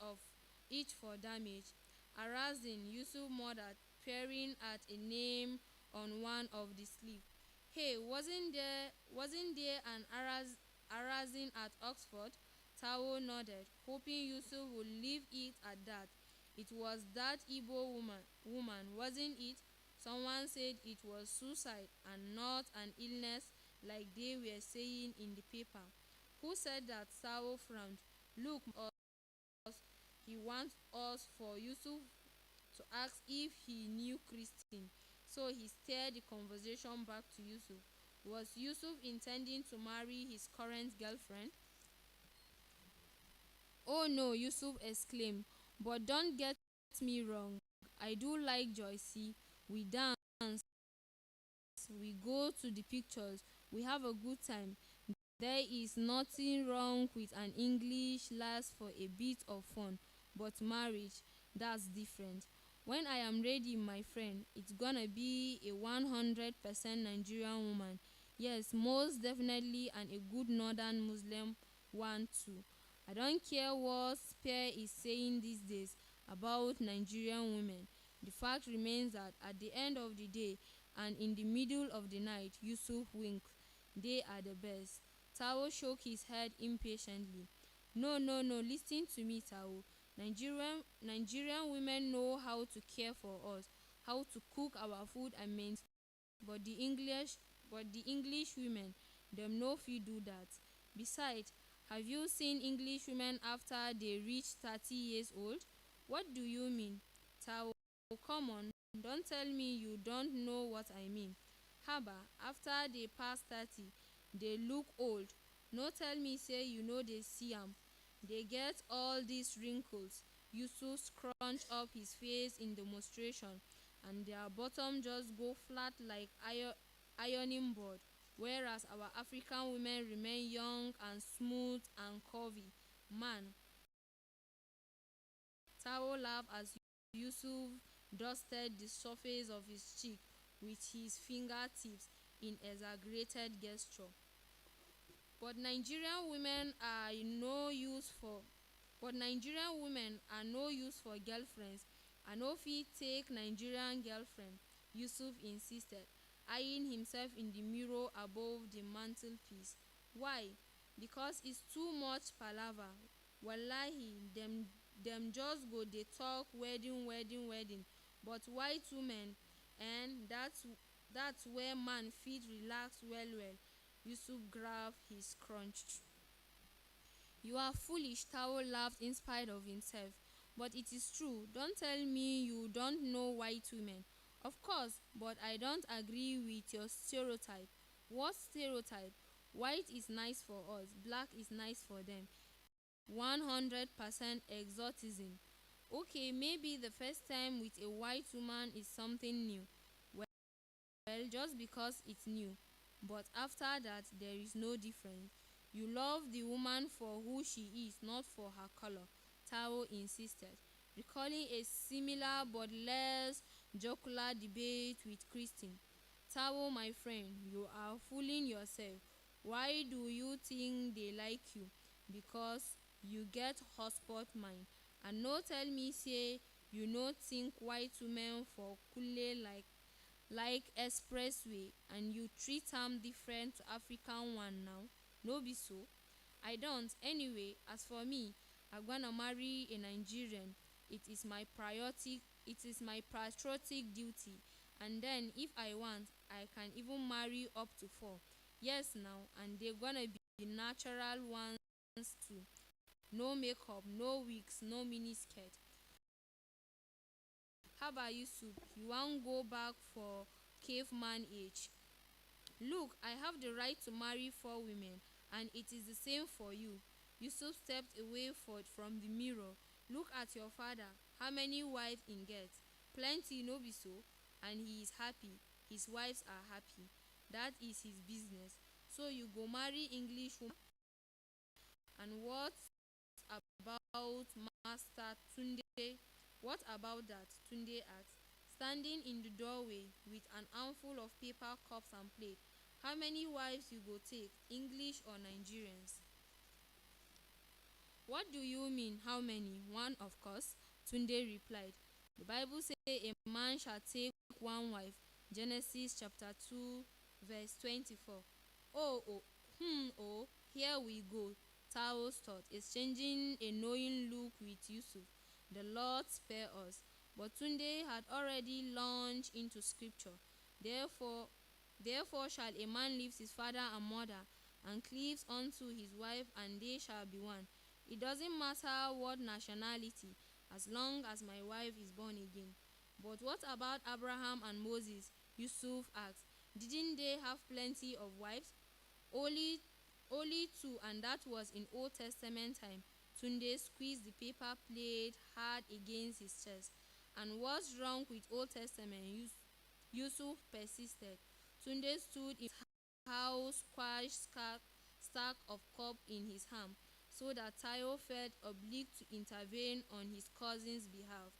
of each for damage, harassing Yusuf mother, peering at a name on one of the sleeve. Hey, wasn't there an harassing at Oxford? Tao nodded, hoping Yusuf would leave it at that. It was that Igbo woman, wasn't it? Someone said it was suicide and not an illness like they were saying in the paper. Who said that? Sao frowned. Look, us. He wants us for Yusuf to ask if he knew Christine. So he steered the conversation back to Yusuf. Was Yusuf intending to marry his current girlfriend? Oh no, Yusuf exclaimed. But don't get me wrong. I do like Joycey. We dance, we go to the pictures, we have a good time. There is nothing wrong with an English lass for a bit of fun. But marriage, that's different. When I am ready, my friend, it's gonna be a 100% Nigerian woman. Yes, most definitely, and a good northern Muslim one too. I don't care what Spear is saying these days about Nigerian women. The fact remains that at the end of the day and in the middle of the night, Yusuf winked. They are the best. Tao shook his head impatiently. No, no, no, listen to me, Tao. Nigerian women know how to care for us, how to cook our food and maintain. But the English women, them no fit do that. Besides, have you seen English women after they reach 30 years old? What do you mean? Tao, come on, don't tell me you don't know what I mean. Haba, after they pass 30, they look old. No tell me say you know they see am. They get all these wrinkles. Yusuf scrunch up his face in demonstration, and their bottom just go flat like ironing board, whereas our African women remain young and smooth and curvy. Man, Tao laughed as Yusuf dusted the surface of his cheek with his fingertips in exaggerated gesture. But Nigerian women are no use for girlfriends. I no fit take Nigerian girlfriend, Yusuf insisted, eyeing himself in the mirror above the mantelpiece. Why? Because it's too much palava. Wallahi, them just go dey talk wedding, but white women, and that's where man fit relax well. Yusuf grabbed his crotch. You are foolish, Tao laughed in spite of himself. But it is true. Don't tell me you don't know white women. Of course, but I don't agree with your stereotype. What stereotype? White is nice for us, black is nice for them. 100% exotism. Okay, maybe the first time with a white woman is something new. Well, just because it's new. But after that, there is no difference. You love the woman for who she is, not for her color, Tao insisted, recalling a similar but less jocular debate with Christine. Tao, my friend, you are fooling yourself. Why do you think they like you? Because you get hotspot mind. And no tell me say you no think white women for kule like expressway and you treat am different to African one now. No be so? I don't. Anyway, as for me, I'm gonna marry a Nigerian. It is my patriotic duty. And then if I want, I can even marry up to 4. Yes now, and they're gonna be natural ones too. No makeup, no wigs, no mini skirt. How about you, Soup? You want go back for caveman age? Look, I have the right to marry 4 women, and it is the same for you. Yusuf stepped away from the mirror. Look at your father. How many wives in get? Plenty, no be so? And he is happy. His wives are happy. That is his business. So you go marry English woman. And what about Master Tunde? What about that? Tunde asked, standing in the doorway with an armful of paper cups and plates. How many wives you go take, English or Nigerians? What do you mean, how many? One, of course, Tunde replied. The Bible says a man shall take one wife. Genesis chapter 2, verse 24. Oh, here we go. Tao's thought, exchanging a knowing look with Yusuf. The Lord spare us. But Tunde had already launched into scripture. Therefore shall a man leave his father and mother, and cleave unto his wife, and they shall be one. It doesn't matter what nationality, as long as my wife is born again. But what about Abraham and Moses? Yusuf asked. Didn't they have plenty of wives? Only, only two, and that was in Old Testament time. Tunde squeezed the paper plate hard against his chest. And what's wrong with Old Testament? Yusuf persisted. Tunde stood in his house, squashed stack of cup in his hand, so that Tayo felt obliged to intervene on his cousin's behalf.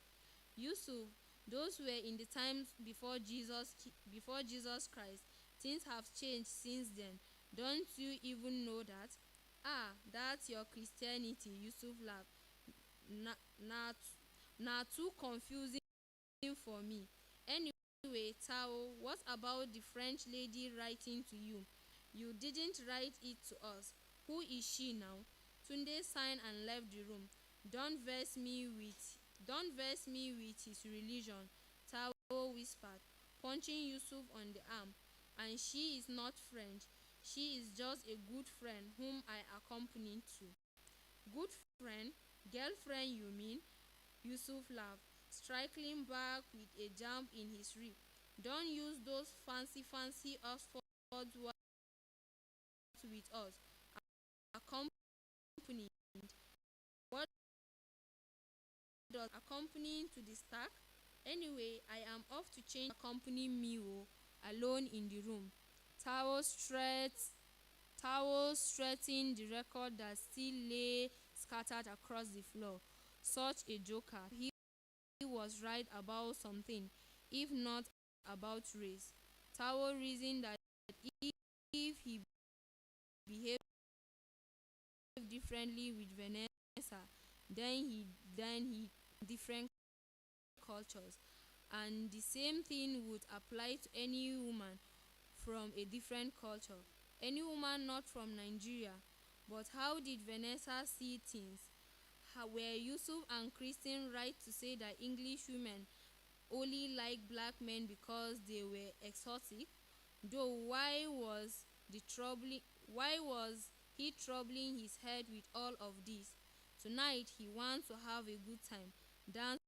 Yusuf, those were in the times before Jesus Christ. Things have changed since then. Don't you even know that? Ah, that's your Christianity, Yusuf laughed. Na too confusing for me. Anyway, Tao, what about the French lady writing to you? You didn't write it to us. Who is she now? Tunde signed and left the room. Don't vex me with his religion, Tao whispered, punching Yusuf on the arm. And she is not French. She is just a good friend whom I accompany to. Good friend? Girlfriend, you mean? Yusuf laughed, striking back with a jump in his rib. Don't use those fancy Oxford words with us. Accompanying. What does accompanying to the stack? Anyway, I am off to change accompany me alone in the room. Towels straightened the record that still lay scattered across the floor. Such a joker. He was right about something, if not about race. Tao reasoned that if he behaved differently with Vanessa, then he different cultures, and the same thing would apply to any woman from a different culture, any woman not from Nigeria. But how did Vanessa see things? Were Yusuf and Christine right to say that English women only like black men because they were exotic? Though why was he troubling his head with all of this? Tonight he wants to have a good time, dance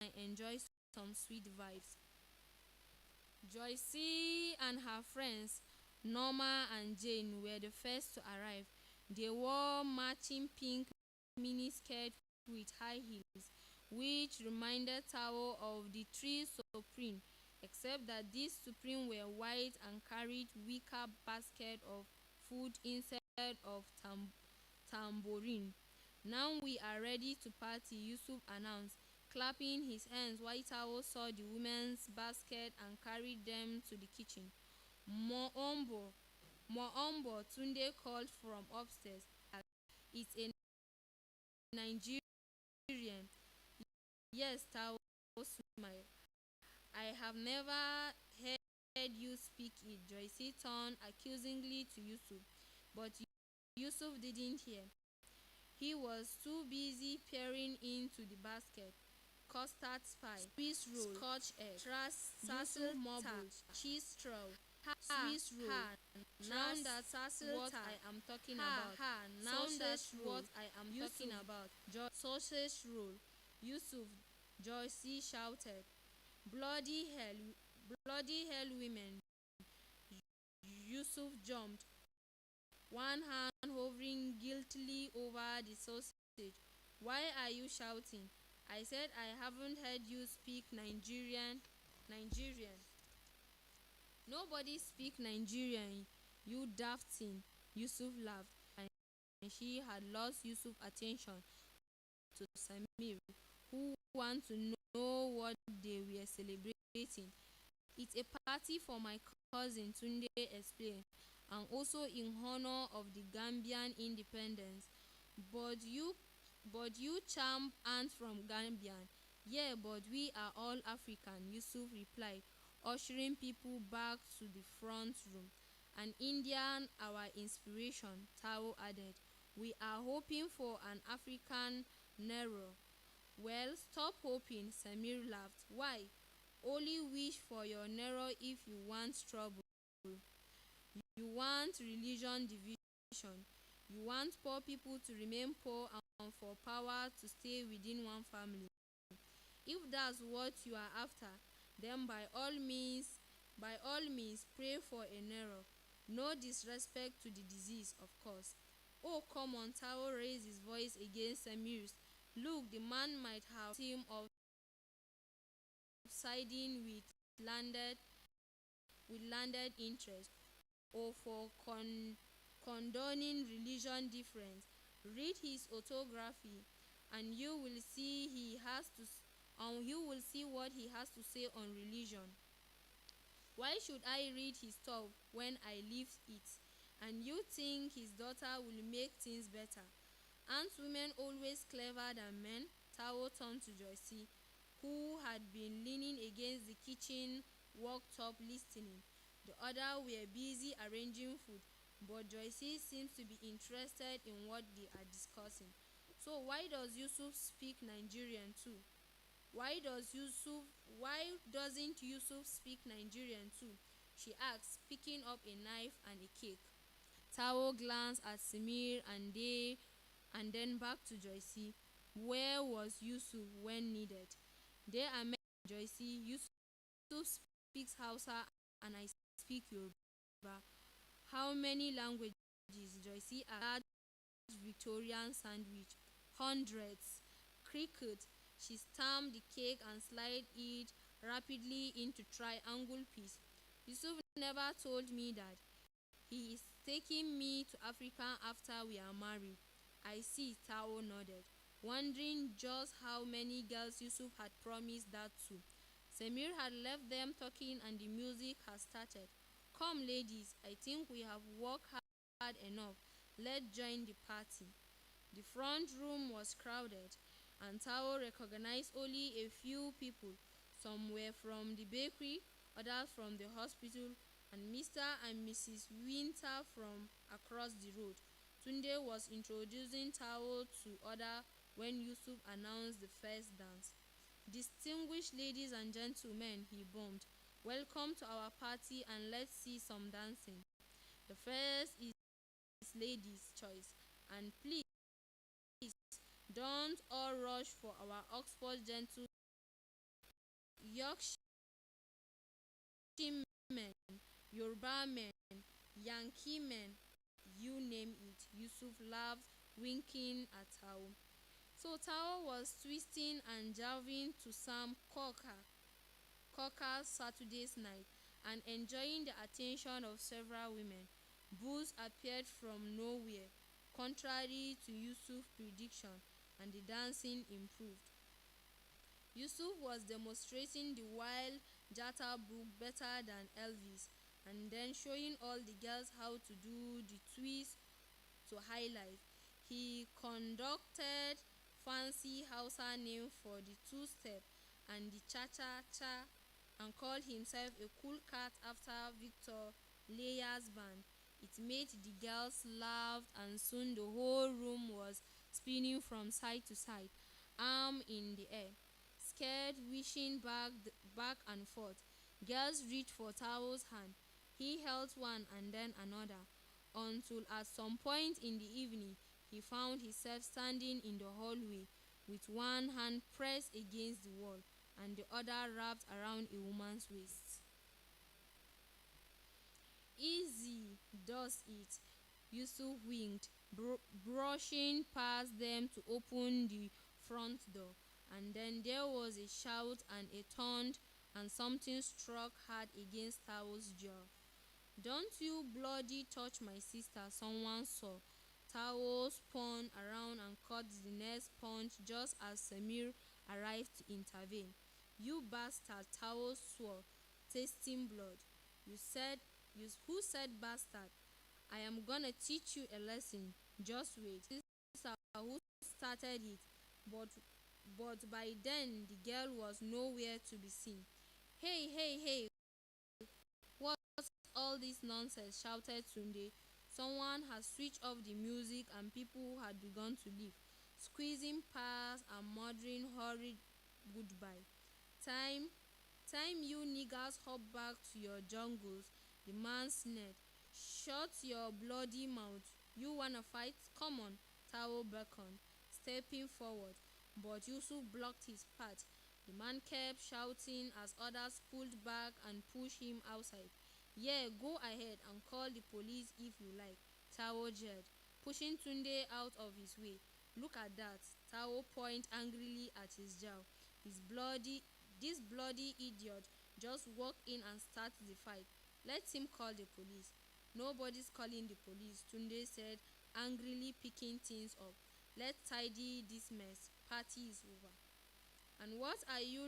and enjoy some sweet vibes. Joycey and her friends, Norma and Jane, were the first to arrive. They wore matching pink miniskirts with high heels, which reminded Tao of the three Supreme, except that these Supreme were white and carried wicker basket of food instead of tambourine. Now we are ready to party, Yusuf announced, clapping his hands while Tao saw the women's basket and carried them to the kitchen. Moombo, Tunde called from upstairs. It's a Nigerian. Yes, Tao smiled. I have never heard you speak it, Joycey turned accusingly to Yusuf. But Yusuf didn't hear. He was too busy peering into the basket. Custard pie, Swiss roll, Scotch egg, Yusuf marbled, cheese straw, Swiss roll. Now that's what I am talking about. Now that's what I am talking about. Sausage roll, Yusuf, Joycey shouted. Bloody hell, women! Yusuf jumped, one hand hovering guiltily over the sausage. Why are you shouting? I said I haven't heard you speak Nigerian. Nobody speak Nigerian, you daft thing, Yusuf laughed, and she had lost Yusuf's attention to Samir, who wanted to know what they were celebrating. It's a party for my cousin, Tunde explained, and also in honor of the Gambian independence. But you But you champ aren't from Gambian. Yeah, but we are all African, Yusuf replied, ushering people back to the front room. An Indian, our inspiration, Tao added. We are hoping for an African Nero. Well, stop hoping, Samir laughed. Why? Only wish for your Nero if you want trouble. You want religion division. You want poor people to remain poor and for power to stay within one family. If that's what you are after, then by all means, pray for a Nero. No disrespect to the disease, of course. Oh, come on, Tao raised his voice against Samir's. Look, the man might have him of siding with landed interest, or for condoning religion difference. Read his autography, and you will see what he has to say on religion. Why should I read his stuff when I live it? And you think his daughter will make things better? Aren't women always clever than men? Tao turned to Joycey, who had been leaning against the kitchen worktop listening. The others were busy arranging food, but Joycey seems to be interested in what they are discussing. So why does Yusuf speak Nigerian too? Why doesn't Yusuf speak Nigerian too? She asked, picking up a knife and a cake. Tao glanced at Samir and then back to Joycey. Where was Yusuf when needed? There are many, Joycey. Yusuf speaks Hausa and I speak Yoruba. How many languages? Joycey asked. Victorian sandwich. Hundreds. Cricket. She stamped the cake and slid it rapidly into triangle piece. Yusuf never told me that. He is taking me to Africa after we are married. I see, Tao nodded, wondering just how many girls Yusuf had promised that to. Samir had left them talking and the music had started. Come ladies, I think we have worked hard enough. Let's join the party. The front room was crowded, and Tao recognized only a few people. Some were from the bakery, others from the hospital, and Mr. and Mrs. Winter from across the road. Tunde was introducing Tao to others when Yusuf announced the first dance. Distinguished ladies and gentlemen, he boomed, welcome to our party and let's see some dancing. The first is ladies' choice, and please don't all rush for our Oxford gentle Yorkshire men, Yoruba men, Yankee men, you name it. Yusuf laughed, winking at Tao. So Tao was twisting and jiving to some Cocker Saturday's night and enjoying the attention of several women. Booze appeared from nowhere, contrary to Yusuf's prediction, and the dancing improved. Yusuf was demonstrating the wild Jata book better than Elvis, and then showing all the girls how to do the twist to highlight. He conducted fancy Hausa name for the two-step and the cha-cha-cha and called himself a cool cat after Victor Leah's band. It made the girls laugh, and soon the whole room was spinning from side to side, arm in the air, scared, wishing back and forth. Girls reached for Tao's hand. He held one and then another, until at some point in the evening he found himself standing in the hallway with one hand pressed against the wall and the other wrapped around a woman's waist. Easy does it, Yusuf winked, brushing past them to open the front door. And then there was a shout and a turn, and something struck hard against Tao's jaw. Don't you bloody touch my sister, someone saw. Tao spun around and caught the next punch just as Samir arrived to intervene. You bastard, Tao swore, tasting blood. Who said bastard? I am gonna teach you a lesson. Just wait. who started it, but by then the girl was nowhere to be seen. Hey, hey, hey, what's all this nonsense? Shouted Tunde. Someone had switched off the music and people had begun to leave, squeezing past and muttering hurried goodbye. Time, time you niggers hop back to your jungles, the man sneered. Shut your bloody mouth. You wanna fight? Come on, Tao beckoned, stepping forward. But Yusuf blocked his path. The man kept shouting as others pulled back and pushed him outside. Yeah, go ahead and call the police if you like, Tao jeered, pushing Tunde out of his way. Look at that, Tao pointed angrily at his jaw. His bloody This bloody idiot just walked in and started the fight. Let him call the police. Nobody's calling the police, Tunde said, angrily picking things up. Let's tidy this mess. Party is over. And what are you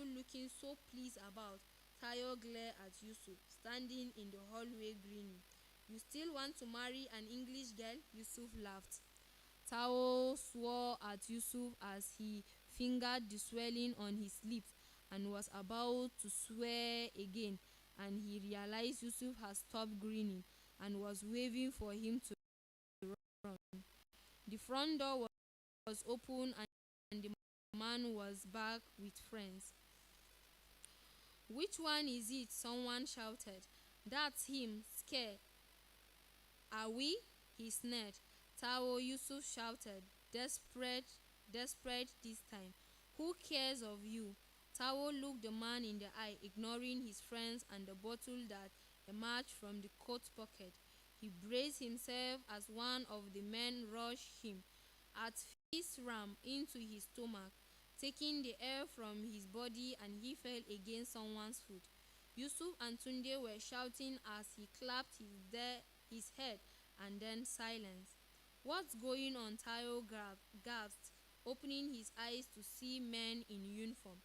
looking so pleased about? Tayo glared at Yusuf, standing in the hallway grinning. You still want to marry an English girl? Yusuf laughed. Tao swore at Yusuf as he fingered the swelling on his lips and was about to swear again, and he realized Yusuf had stopped grinning and was waving for him to run. The front door was open and the man was back with friends. Which one is it? Someone shouted. That's him, scared. Are we? He sneered. Tao, Yusuf shouted, desperate this time. Who cares of you? Tao looked the man in the eye, ignoring his friends and the bottle that emerged from the coat pocket. He braced himself as one of the men rushed him. At fist rammed into his stomach, taking the air from his body, and he fell against someone's foot. Yusuf and Tunde were shouting as he clapped his head, and then silence. What's going on? Tayo gasped, opening his eyes to see men in uniform.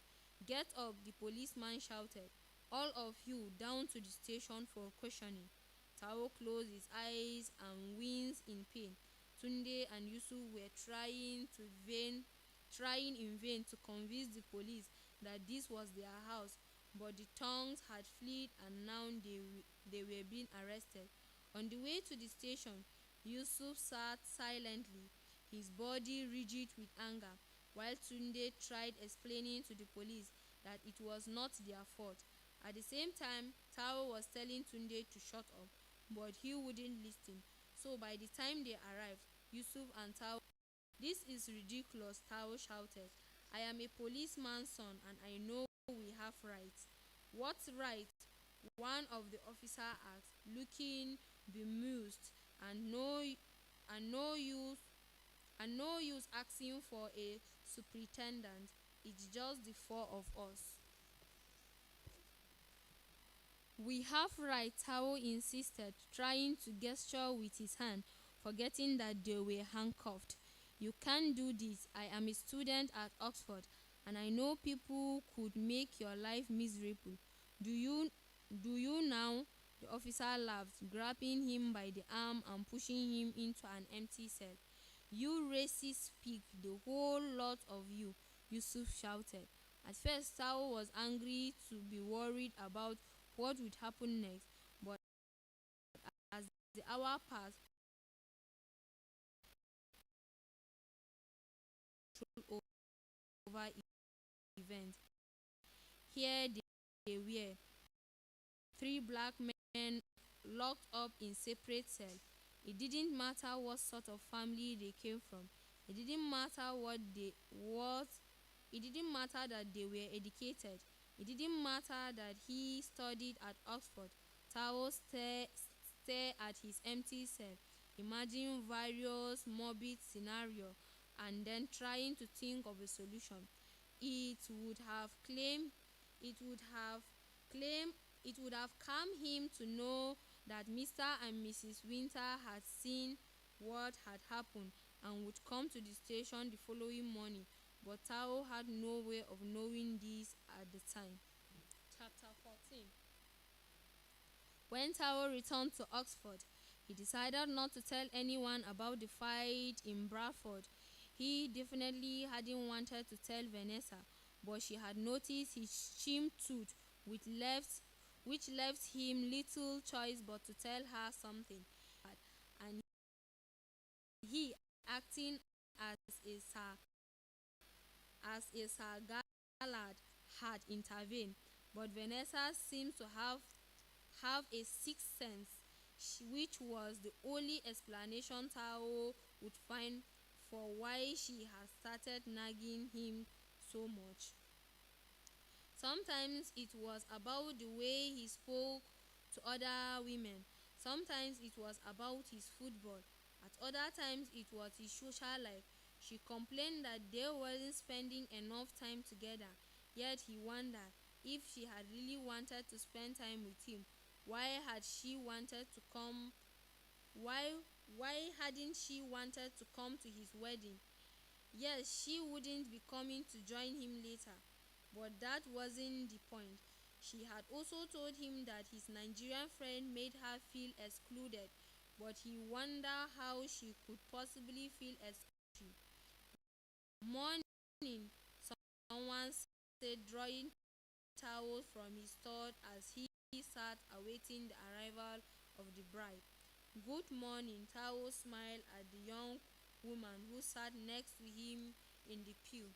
Get up, the policeman shouted. All of you down to the station for questioning. Tayo closed his eyes and winced in pain. Tunde and Yusuf were trying in vain to convince the police that this was their house, but the tongues had fled and now they were being arrested. On the way to the station, Yusuf sat silently, his body rigid with anger, while Tunde tried explaining to the police that it was not their fault. At the same time, Tao was telling Tunde to shut up, but he wouldn't listen. So by the time they arrived, Yusuf and Tao, this is ridiculous, Tao shouted. I am a policeman's son and I know we have rights. What right? One of the officers asked, looking bemused, and no use asking for a superintendent. It's just the four of us. We have rights, Tao insisted, trying to gesture with his hand, forgetting that they were handcuffed. You can't do this. I am a student at Oxford, and I know people could make your life miserable. Do you now? The officer laughed, grabbing him by the arm and pushing him into an empty cell. You racist pig, the whole lot of you, Yusuf shouted. At first, Tao was angry to be worried about what would happen next, but as the hour passed, over events. Here they were, three black men locked up in separate cells. It didn't matter what sort of family they came from. It didn't matter it didn't matter that they were educated. It didn't matter that he studied at Oxford. Tao stared at his empty cell, imagining various morbid scenarios and then trying to think of a solution. It would have claimed it would have claimed it would have calmed him to know that Mr. and Mrs. Winter had seen what had happened and would come to the station the following morning, but Tao had no way of knowing this at the time. Chapter 14. When Tao returned to Oxford, He decided not to tell anyone about the fight in Bradford. He definitely hadn't wanted to tell Vanessa, but she had noticed his chimped tooth, which left him little choice but to tell her something. And he, acting as a Sir Galahad, had intervened. But Vanessa seems to have a sixth sense, which was the only explanation Tao would find for why she had started nagging him so much. Sometimes it was about the way he spoke to other women. Sometimes it was about his football. At other times it was his social life. She complained that they weren't spending enough time together. Yet he wondered if she had really wanted to spend time with him. Why had she wanted to come? Why hadn't she wanted to come to his wedding? Yes, she wouldn't be coming to join him later, but that wasn't the point. She had also told him that his Nigerian friend made her feel excluded, but he wondered how she could possibly feel excluded. Morning, someone said, drawing towels from his throat as he sat awaiting the arrival of the bride. "Good morning," Tao smiled at the young woman who sat next to him in the pew.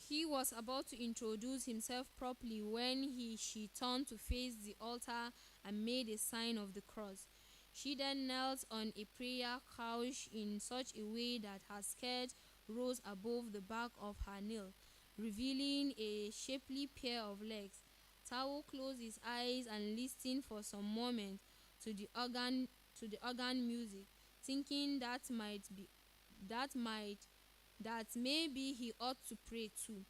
He was about to introduce himself properly when she turned to face the altar and made a sign of the cross. She then knelt on a prayer couch in such a way that her skirt rose above the back of her knee, revealing a shapely pair of legs. Tao closed his eyes and listened for some moments to the organ music, thinking that maybe he ought to pray too.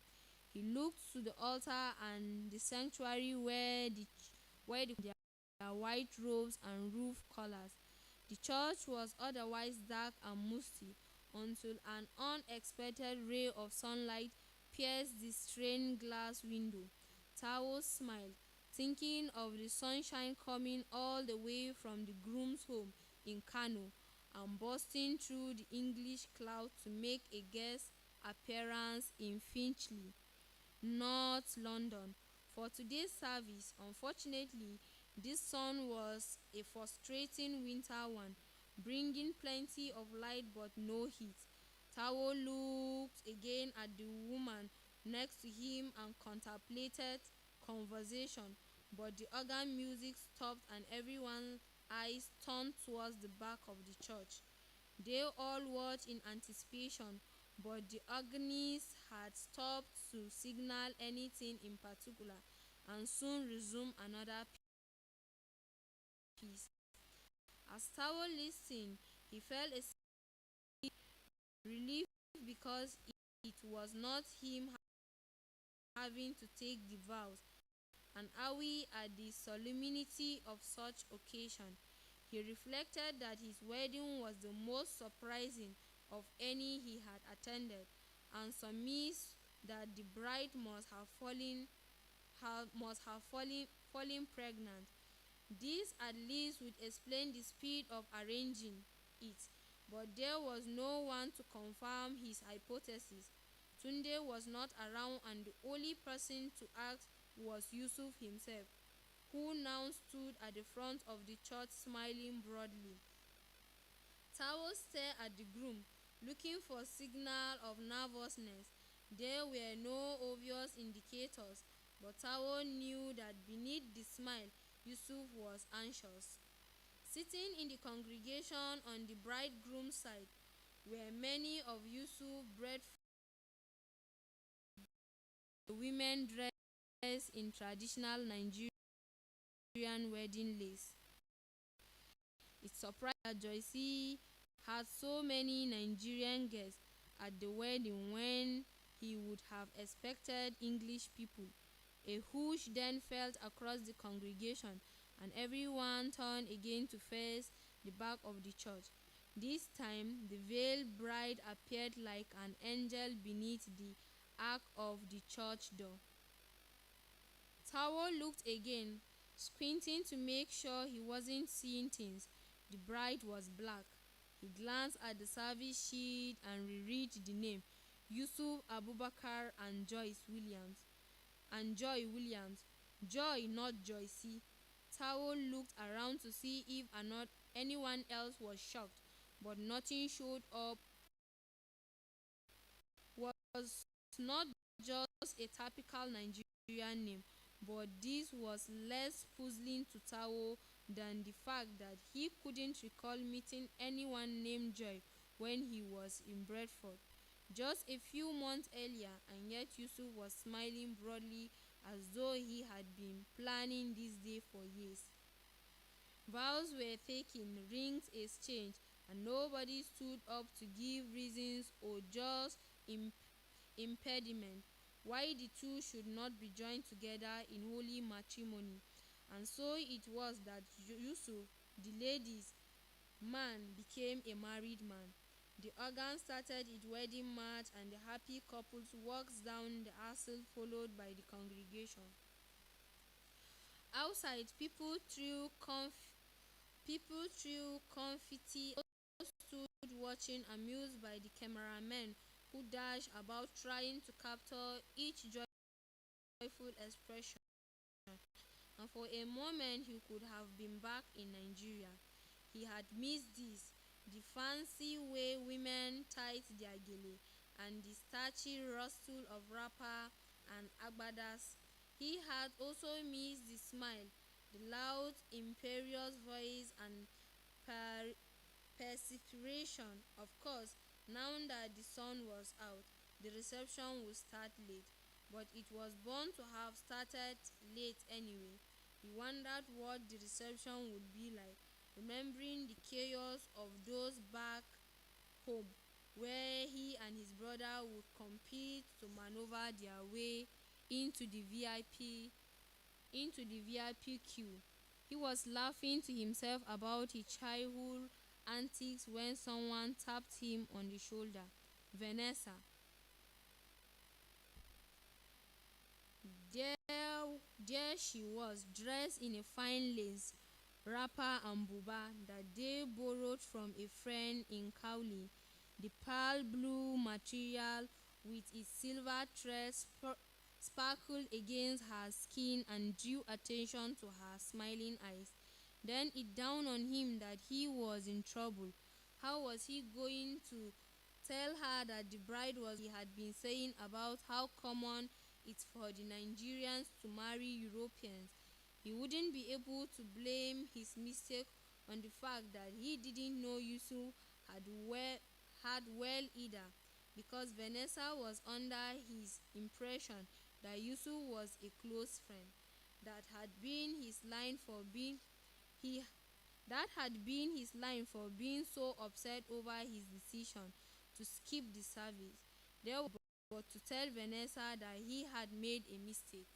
He looked to the altar and the sanctuary where their white robes and roof colors. The church was otherwise dark and musty until an unexpected ray of sunlight pierced the stained glass window. Tao smiled, thinking of the sunshine coming all the way from the groom's home in Kano and bursting through the English clouds to make a guest appearance in Finchley, North London, for today's service. Unfortunately, this sun was a frustrating winter one, bringing plenty of light but no heat. Tao looked again at the woman next to him and contemplated conversation, but the organ music stopped and everyone's eyes turned towards the back of the church. They all watched in anticipation, but the organist had stopped to signal anything in particular and soon resumed another piece. As Tao listened, he felt a relief because it was not him having to take the vows, and awe at the solemnity of such occasion. He reflected that his wedding was the most surprising of any he had attended, and surmised that the bride must have fallen pregnant. This at least would explain the speed of arranging it, but there was no one to confirm his hypothesis. Tunde was not around, and the only person to ask was Yusuf himself, who now stood at the front of the church smiling broadly. Tao stared at the groom, looking for signal of nervousness. There were no obvious indicators, but Tao knew that beneath the smile, Yusuf was anxious. Sitting in the congregation on the bridegroom's side were many of Yusuf's women dressed in traditional Nigerian wedding lace. It surprised that Joyce had so many Nigerian guests at the wedding when he would have expected English people. A whoosh then fell across the congregation, and everyone turned again to face the back of the church. This time, the veiled bride appeared like an angel beneath the arch of the church door. Tao looked again, Squinting to make sure he wasn't seeing things, the bride was black. He glanced at the service sheet and reread the name: Yusuf Abubakar and Joy Williams. Joy, not Joycey. Tao looked around to see if anyone else was shocked, but nothing showed up. Was not just a typical Nigerian name, but this was less puzzling to Tao than the fact that he couldn't recall meeting anyone named Joy when he was in Bradford just a few months earlier, and yet Yusuf was smiling broadly as though he had been planning this day for years. Vows were taken, rings exchanged, and nobody stood up to give reasons or just impediment why the two should not be joined together in holy matrimony. And so it was that Yusuf, the ladies' man, became a married man. The organ started its wedding march, and the happy couples walked down the aisle followed by the congregation. Outside, people threw confetti, stood watching, amused by the cameramen who dashed about trying to capture each joyful expression. And for a moment he could have been back in Nigeria. He had missed this, the fancy way women tied their gele, and the starchy rustle of wrapper and agbadas. He had also missed the smile, the loud, imperious voice, and perspiration. Of course, now that the sun was out, the reception would start late, but it was bound to have started late anyway. He wondered what the reception would be like, remembering the chaos of those back home, where he and his brother would compete to maneuver their way into the VIP queue. He was laughing to himself about his childhood antics when someone tapped him on the shoulder. Vanessa. There she was, dressed in a fine lace wrapper and buba that they borrowed from a friend in Cowley. The pearl blue material with its silver threads sparkled against her skin and drew attention to her smiling eyes. Then it dawned on him that he was in trouble. How was he going to tell her that the bride was he had been saying about how common it's for the Nigerians to marry Europeans? He wouldn't be able to blame his mistake on the fact that he didn't know Yusuf had well either, because Vanessa was under his impression that Yusuf was a close friend. That had been his line for being he that had been his line for being so upset over his decision to skip the service. There was but to tell Vanessa that he had made a mistake.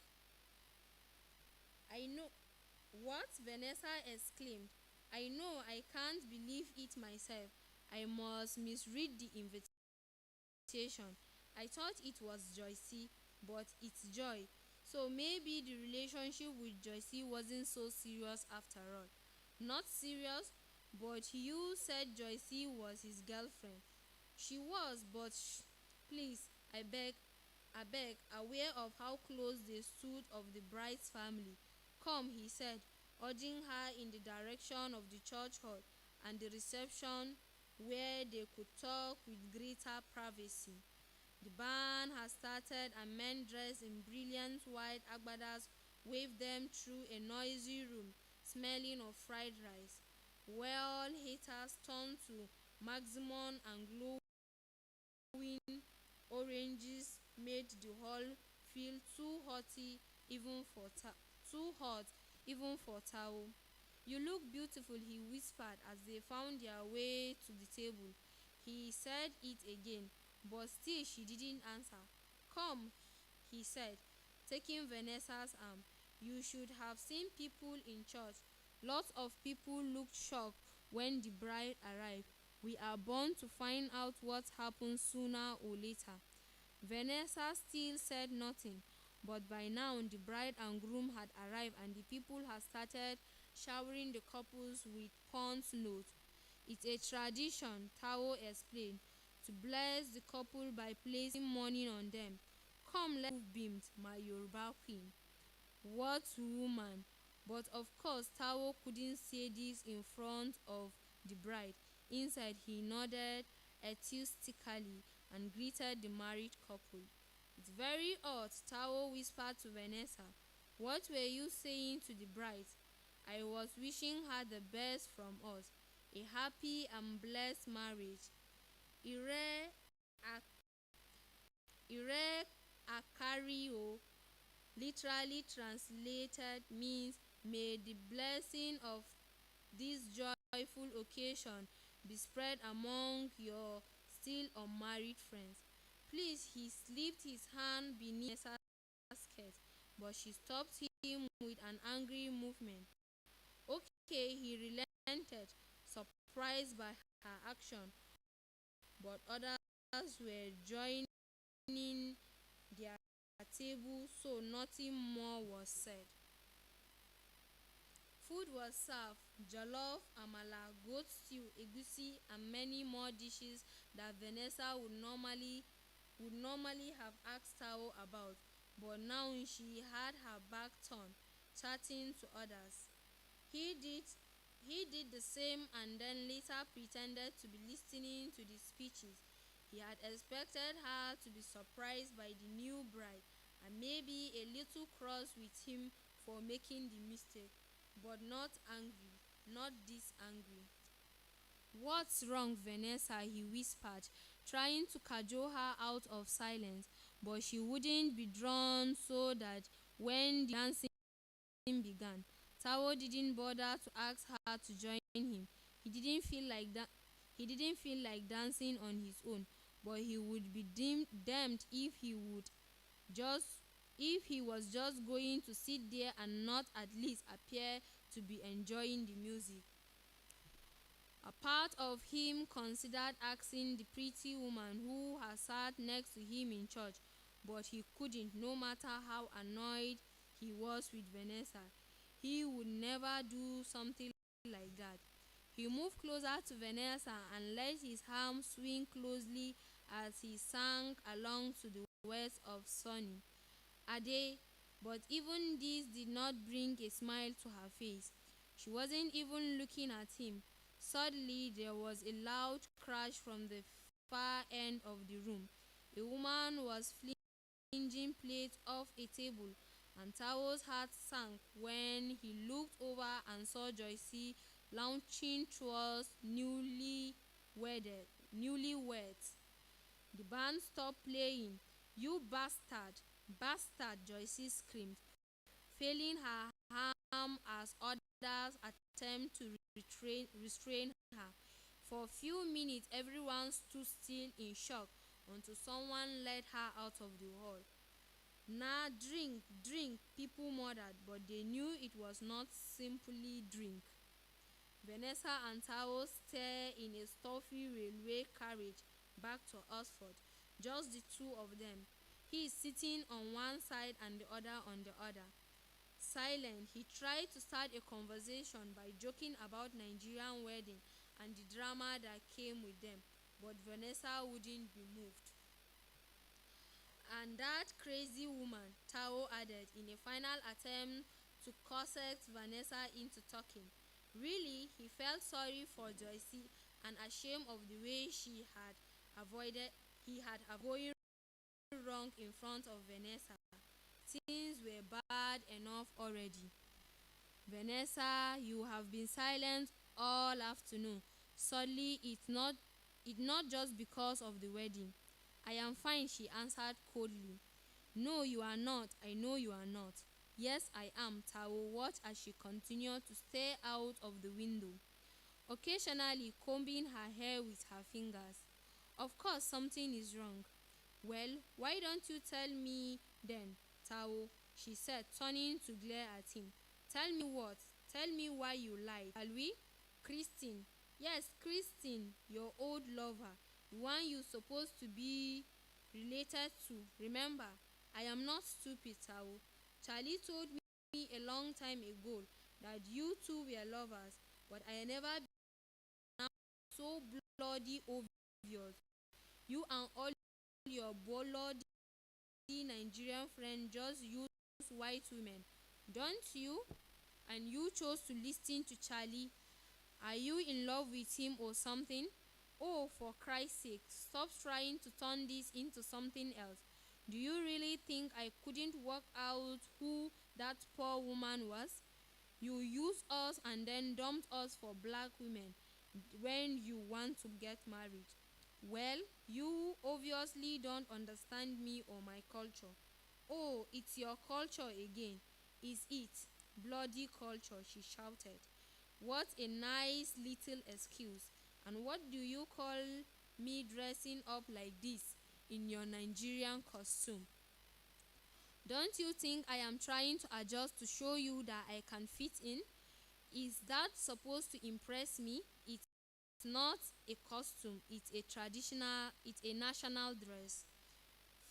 I know what? Vanessa exclaimed. I know, I can't believe it myself. I must misread the invitation. I thought it was Joycey, but it's Joy. So maybe the relationship with Joycey wasn't so serious after all. Not serious, but you said Joycey was his girlfriend. She was, but please, I beg, aware of how close they stood of the bride's family. Come, he said, urging her in the direction of the church hall and the reception, where they could talk with greater privacy. The band had started, and men dressed in brilliant white agbadas waved them through a noisy room smelling of fried rice. Well, haters turned to maximum, and glowing oranges made the hall feel too hot even for Tao. You look beautiful, he whispered as they found their way to the table. He said it again, but still she didn't answer. Come, he said, taking Vanessa's arm. You should have seen people in church. Lots of people looked shocked when the bride arrived. We are bound to find out what happened sooner or later. Vanessa still said nothing, But by now, the bride and groom had arrived and the people had started showering the couples with pound notes. It's a tradition, Tao explained, to bless the couple by placing money on them. Come, let's move beamed, my Yoruba queen. What woman? But of course, Tao couldn't say this in front of the bride. Inside, he nodded enthusiastically and greeted the married couple. It's very odd, Tao whispered to Vanessa. What were you saying to the bride? I was wishing her the best from us. A happy and blessed marriage. Ire Ire Akario, literally translated, means may the blessing of this joyful occasion be spread among your still unmarried friends. Please, he slipped his hand beneath Vanessa's skirt, but she stopped him with an angry movement. Okay, he relented, surprised by her action, but others were joining their table, so nothing more was said. Food was served: jollof, amala, goat stew, egusi, and many more dishes that Vanessa would normally have asked Tao about, but now she had her back turned, chatting to others. He did he did the same and then later pretended to be listening to the speeches. He had expected her to be surprised by the new bride and maybe a little cross with him for making the mistake, but not angry, not this angry. What's wrong, Vanessa? He whispered, trying to cajole her out of silence, but she wouldn't be drawn, so that when the dancing began, Tao didn't bother to ask her to join him. He didn't feel like dancing on his own, but he would be damned just if he was just going to sit there and not at least appear to be enjoying the music. A part of him considered asking the pretty woman who had sat next to him in church, but he couldn't, no matter how annoyed he was with Vanessa. He would never do something like that. He moved closer to Vanessa and let his arm swing closely as he sang along to the words of Sonny Ade, but even this did not bring a smile to her face. She wasn't even looking at him. Suddenly, there was a loud crash from the far end of the room. A woman was flinging plates off a table, and Tao's heart sank when he looked over and saw Joycey launching towards newlyweds. The band stopped playing. You bastard! Bastard! Joycey screamed, failing her harm as others attempt to restrain her. For a few minutes, everyone stood still in shock until someone led her out of the hall. Nah, drink, drink, people murmured, but they knew it was not simply drink. Vanessa and Tao stared in a stuffy railway carriage back to Oxford, just the two of them. He sitting on one side and the other on the other. Silent, he tried to start a conversation by joking about Nigerian wedding and the drama that came with them, but Vanessa wouldn't be moved. And that crazy woman, Tao added in a final attempt to coax Vanessa into talking. Really, he felt sorry for Joycey and ashamed of the way he had avoided going wrong in front of Vanessa. Things were bad enough already. Vanessa, you have been silent all afternoon. Suddenly, it's not just because of the wedding. I am fine, she answered coldly. No, you are not. I know you are not. Yes, I am, Tao watched as she continued to stare out of the window, occasionally combing her hair with her fingers. Of course, something is wrong. Well, why don't you tell me then, Tao? She said, turning to glare at him. Tell me what? Tell me why you lied. Shall we? Christine. Yes, Christine, your old lover, the one you're supposed to be related to, remember? I am not stupid, Tao. Charlie told me a long time ago that you two were lovers, but I never now so bloody obvious. You and all your bloody Nigerian friends just use white women, don't you? And you chose to listen to Charlie. Are you in love with him or something? Oh, for Christ's sake, stop trying to turn this into something else. Do you really think I couldn't work out who that poor woman was? You used us and then dumped us for black women when you want to get married. Well, you obviously don't understand me or my culture. Oh, it's your culture again, is it? Bloody culture, she shouted. What a nice little excuse. And what do you call me dressing up like this in your Nigerian costume? Don't you think I am trying to adjust to show you that I can fit in? Is that supposed to impress me? It's not a costume, it's a national dress.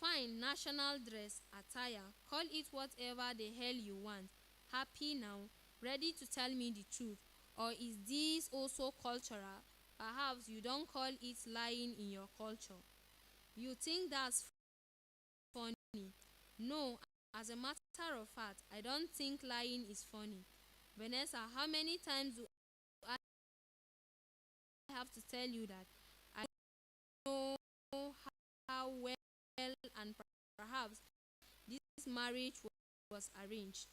Fine, national dress, attire, call it whatever the hell you want. Happy now? Ready to tell me the truth? Or is this also cultural? Perhaps you don't call it lying in your culture. You think that's funny? No, as a matter of fact, I don't think lying is funny. Vanessa, how many times do I have to tell you that I know how well and perhaps this marriage was arranged?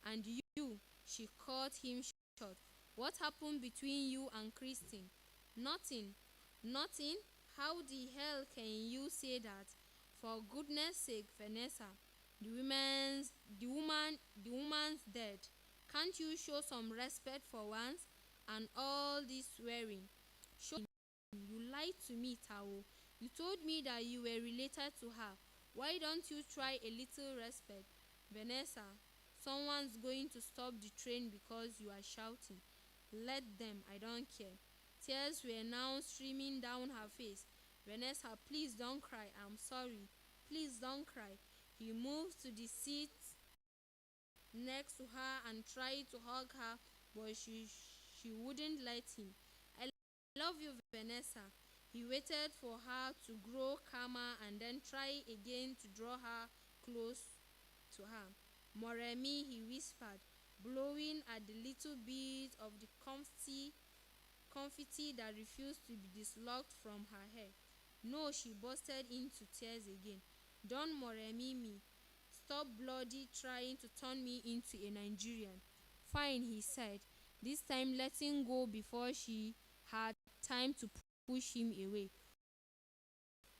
And you, she cut him short. What happened between you and Christine? Nothing. Nothing? How the hell can you say that? For goodness sake, Vanessa, the woman's dead. Can't you show some respect for once? And all this swearing. Show you lied to me, Tao. You told me that you were related to her. Why don't you try a little respect? Vanessa, someone's going to stop the train because you are shouting. Let them, I don't care. Tears were now streaming down her face. Vanessa, please don't cry. I'm sorry. Please don't cry. He moved to the seat next to her and tried to hug her, but she wouldn't let him. I love you, Vanessa. He waited for her to grow calmer and then tried again to draw her close to her. Moremi, he whispered, blowing at the little bit of the confetti that refused to be dislodged from her hair. No, she bursted into tears again. Don't Moremi me. Stop bloody trying to turn me into a Nigerian. Fine, he said, this time letting go before she had time to push him away.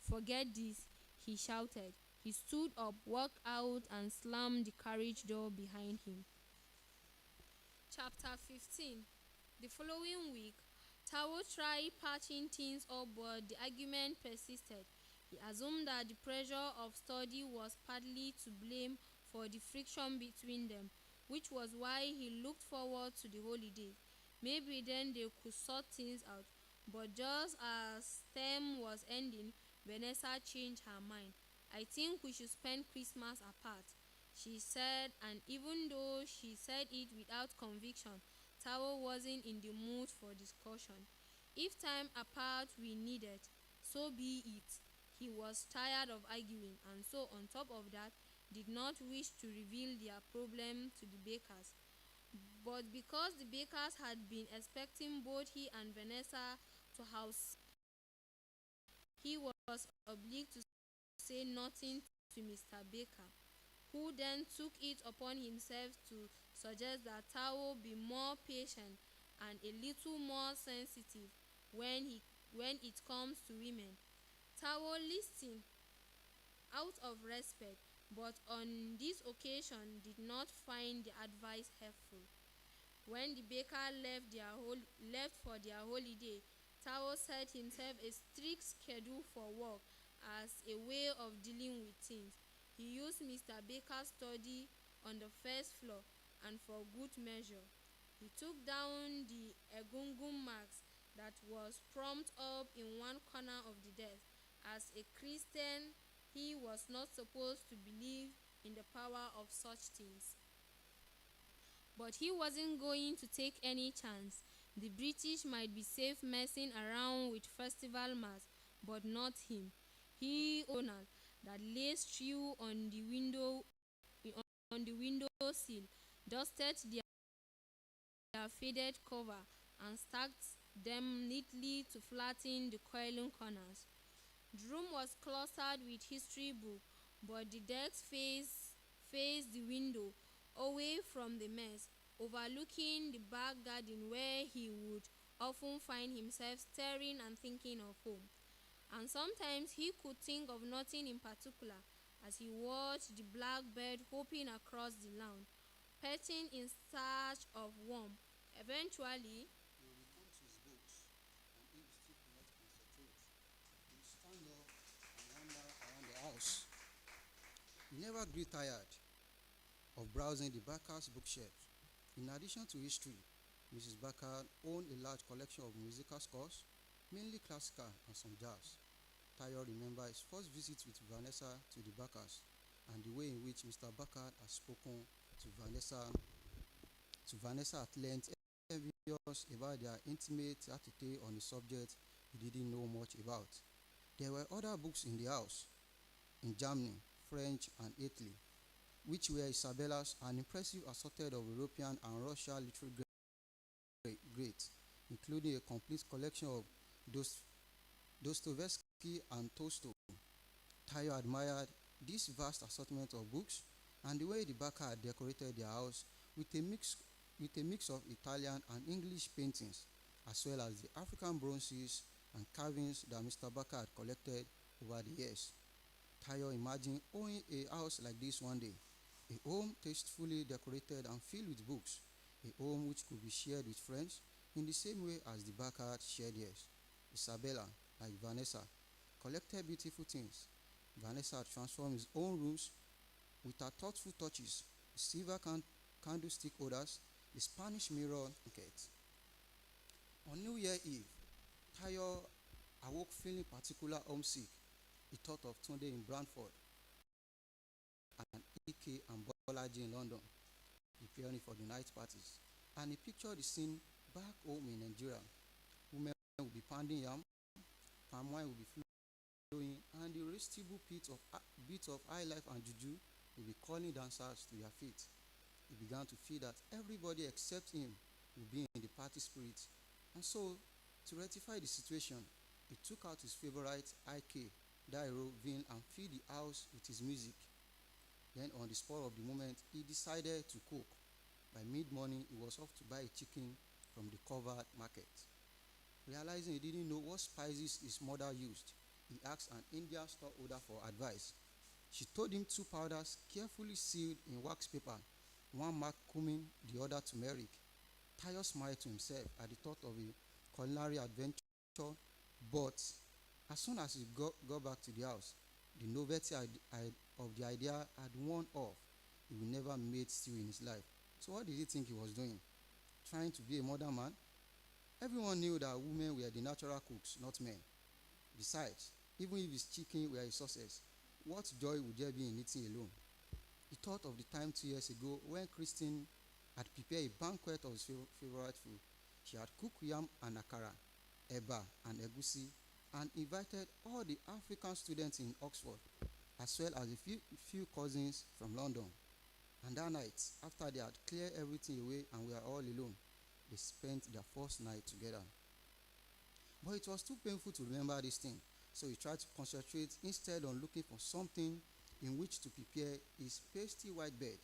Forget this, he shouted. He stood up, walked out, and slammed the carriage door behind him. Chapter 15. The following week, Tao tried patching things up, but the argument persisted. He assumed that the pressure of study was partly to blame for the friction between them, which was why he looked forward to the holidays. Maybe then they could sort things out. But just as term was ending, Vanessa changed her mind. I think we should spend Christmas apart, she said, and even though she said it without conviction, Tao wasn't in the mood for discussion. If time apart we needed, so be it. He was tired of arguing, and so on top of that, did not wish to reveal their problem to the Bakers. But because the Bakers had been expecting both he and Vanessa to house, he was obliged to say nothing to Mr. Baker, who then took it upon himself to suggest that Tao be more patient and a little more sensitive when it comes to women. Tao listened out of respect, but on this occasion did not find the advice helpful. When the baker left for their holiday, Tao set himself a strict schedule for work as a way of dealing with things. He used Mr. Baker's study on the first floor, and for good measure, he took down the egungun marks that was propped up in one corner of the desk. As a Christian, he was not supposed to believe in the power of such things. But he wasn't going to take any chance. The British might be safe messing around with festival masks, but not him. He owned a that lay strewn on the window sill, dusted their faded cover, and stacked them neatly to flatten the coiling corners. The room was clustered with history books, but the desk faced the window, away from the mess, overlooking the back garden where he would often find himself staring and thinking of home. And sometimes he could think of nothing in particular as he watched the blackbird hopping across the lawn, perching in search of warmth. Eventually, He will return to his books, and if he still cannot concentrate, he will stand up and wander around the house. He never grew tired of browsing the Barker's bookshelves. In addition to history, Mrs. Barker owned a large collection of musical scores, mainly classical and some jazz. Tayo remembered his first visit with Vanessa to the Barkers and the way in which Mr. Barker had spoken to Vanessa at length, envious about their intimate attitude on a subject he didn't know much about. There were other books in the house, in Germany, French, and Italy, which were Isabella's, an impressive assortment of European and Russian literary greats, including a complete collection of Dostoevsky and Tolstoy. Tayo admired this vast assortment of books and the way the Barker had decorated their house with a mix of Italian and English paintings, as well as the African bronzes and carvings that Mr. Barker had collected over the years. Tayo imagined owning a house like this one day, a home tastefully decorated and filled with books, a home which could be shared with friends in the same way as the Barker had shared theirs. Isabella, like Vanessa, collected beautiful things. Vanessa had transformed his own rooms with her thoughtful touches, silver candlestick holders, the Spanish mirror blanket. On New Year Eve, Tayo awoke feeling particularly homesick. He thought of Tunde in Brantford and Ike and Bolaji in London, preparing for the night parties. And he pictured the scene back home in Nigeria. Women would be pounding yam, palm wine would be flowing, and the irresistible beat of high life and juju would be calling dancers to their feet. He began to feel that everybody except him would be in the party spirit. And so, to rectify the situation, he took out his favorite IK, Dairo, Vin, and filled the house with his music. Then, on the spur of the moment, he decided to cook. By mid-morning, he was off to buy a chicken from the covered market. Realizing he didn't know what spices his mother used, he asked an Indian storeholder for advice. She told him 2 powders carefully sealed in wax paper, one marked cumin, the other turmeric. Tayo smiled to himself at the thought of a culinary adventure, but as soon as he got back to the house, the novelty of the idea had worn off. He would never made stew in his life. So what did he think he was doing? Trying to be a modern man? Everyone knew that women were the natural cooks, not men. Besides, even if his chicken were a success, what joy would there be in eating alone? He thought of the time 2 years ago when Christine had prepared a banquet of his favorite food. She had cooked yam and akara, eba and egusi, and invited all the African students in Oxford, as well as a few cousins from London. And that night, after they had cleared everything away and were all alone, they spent their first night together. But it was too painful to remember this thing, so he tried to concentrate instead on looking for something in which to prepare his pasty white bed.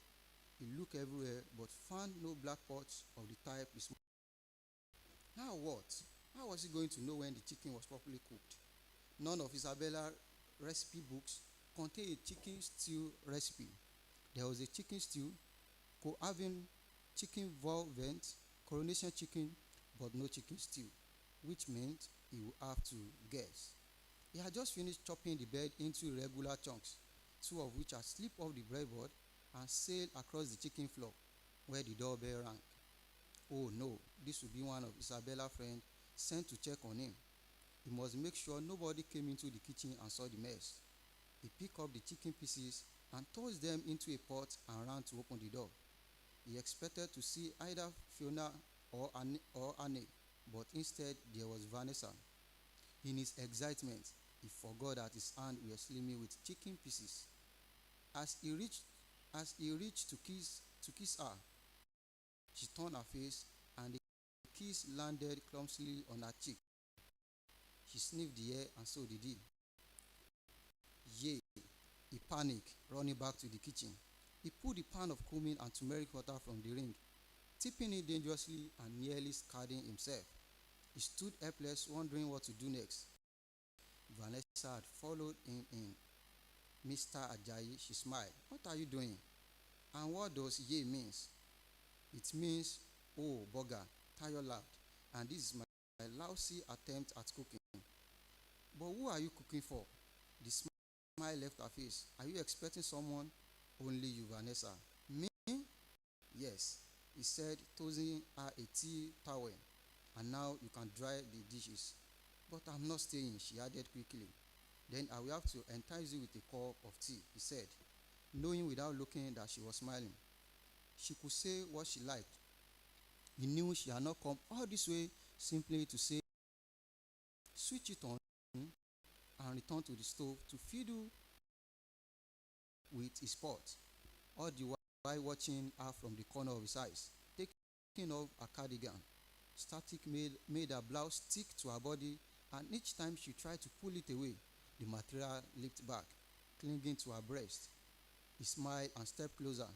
He looked everywhere but found no black pots of the type he smoked. Now what? How was he going to know when the chicken was properly cooked? None of Isabella's recipe books contained a chicken stew recipe. There was a chicken stew, having chicken vol vent, coronation chicken, but no chicken stew, which meant he would have to guess. He had just finished chopping the bird into irregular chunks, 2 of which had slipped off the breadboard and sailed across the chicken floor, where the doorbell rang. Oh no, this would be one of Isabella's friends sent to check on him. He must make sure nobody came into the kitchen and saw the mess. He picked up the chicken pieces and tossed them into a pot and ran to open the door. He expected to see either Fiona or Annie, but instead there was Vanessa. In his excitement, he forgot that his hands were slimy with chicken pieces. As he reached, as he reached to kiss her, she turned her face, and the kiss landed clumsily on her cheek. She sniffed the air, and so did he. Yay! He panicked, running back to the kitchen. He pulled the pan of cumin and turmeric water from the ring, tipping it dangerously and nearly scalding himself. He stood helpless, wondering what to do next. Vanessa had followed him in. Mr. Ajayi, she smiled. What are you doing? And what does ye means? It means, oh, bugger, Tayo laughed. And this is my lousy attempt at cooking. But who are you cooking for? The smile left her face. Are you expecting someone? Only you, Vanessa. Me? Yes, he said, tossing her a tea towel. And now you can dry the dishes. But I'm not staying, she added quickly. Then I will have to entice you with a cup of tea, he said, knowing without looking that she was smiling. She could say what she liked. He knew she had not come all this way simply to say, switch it on and return to the stove to fiddle with his pot, all the while watching her from the corner of his eyes, taking off her cardigan. Static made her blouse stick to her body, and each time she tried to pull it away, the material leaped back, clinging to her breast. He smiled and stepped closer,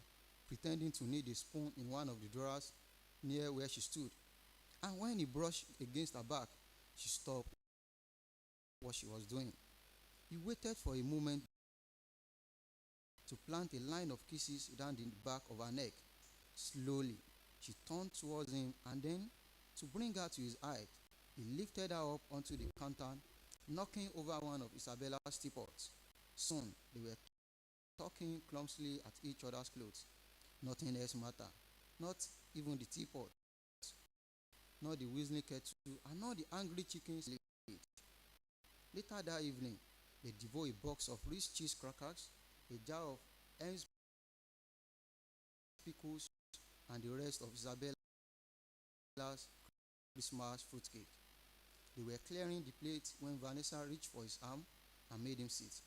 pretending to need a spoon in one of the drawers near where she stood. And when he brushed against her back, she stopped what she was doing. He waited for a moment to plant a line of kisses down the back of her neck. Slowly, she turned towards him, and then, to bring her to his height, he lifted her up onto the counter, knocking over one of Isabella's teapots. Soon, they were talking clumsily at each other's clothes. Nothing else mattered, not even the teapot, not the whistling kettle, and not the angry chickens. Later that evening, they devoured a box of rich cheese crackers, a jar of M's pickles, and the rest of Isabella's Christmas fruitcake. They were clearing the plate when Vanessa reached for his arm and made him sit.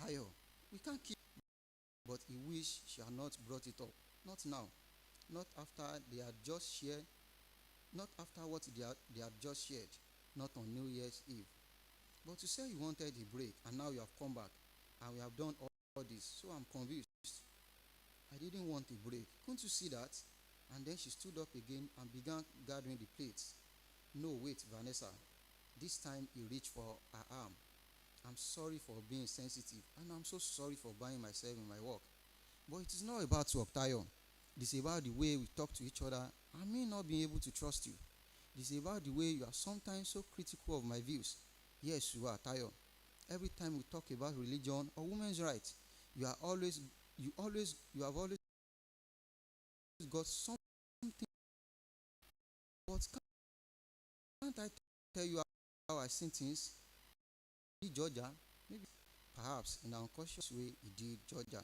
Tayo, we can't keep. But he wished she had not brought it up. Not now. Not after they had just shared. Not after what they had just shared. Not on New Year's Eve. But you said you wanted a break, and now you have come back, and we have done all this, so I'm confused. I didn't want a break. Couldn't you see that? And then she stood up again and began gathering the plates. No, wait, Vanessa. This time he reached for her arm. I'm sorry for being sensitive, and I'm so sorry for buying myself in my work. But it is not about work, Tayo. It is about the way we talk to each other. I may not be able to trust you. It is about the way you are sometimes so critical of my views. Yes, you are, Tayo. Every time we talk about religion or women's rights, you have always got something. But can't I tell you how I see things? Georgia, maybe, perhaps in an unconscious way, he did Georgia.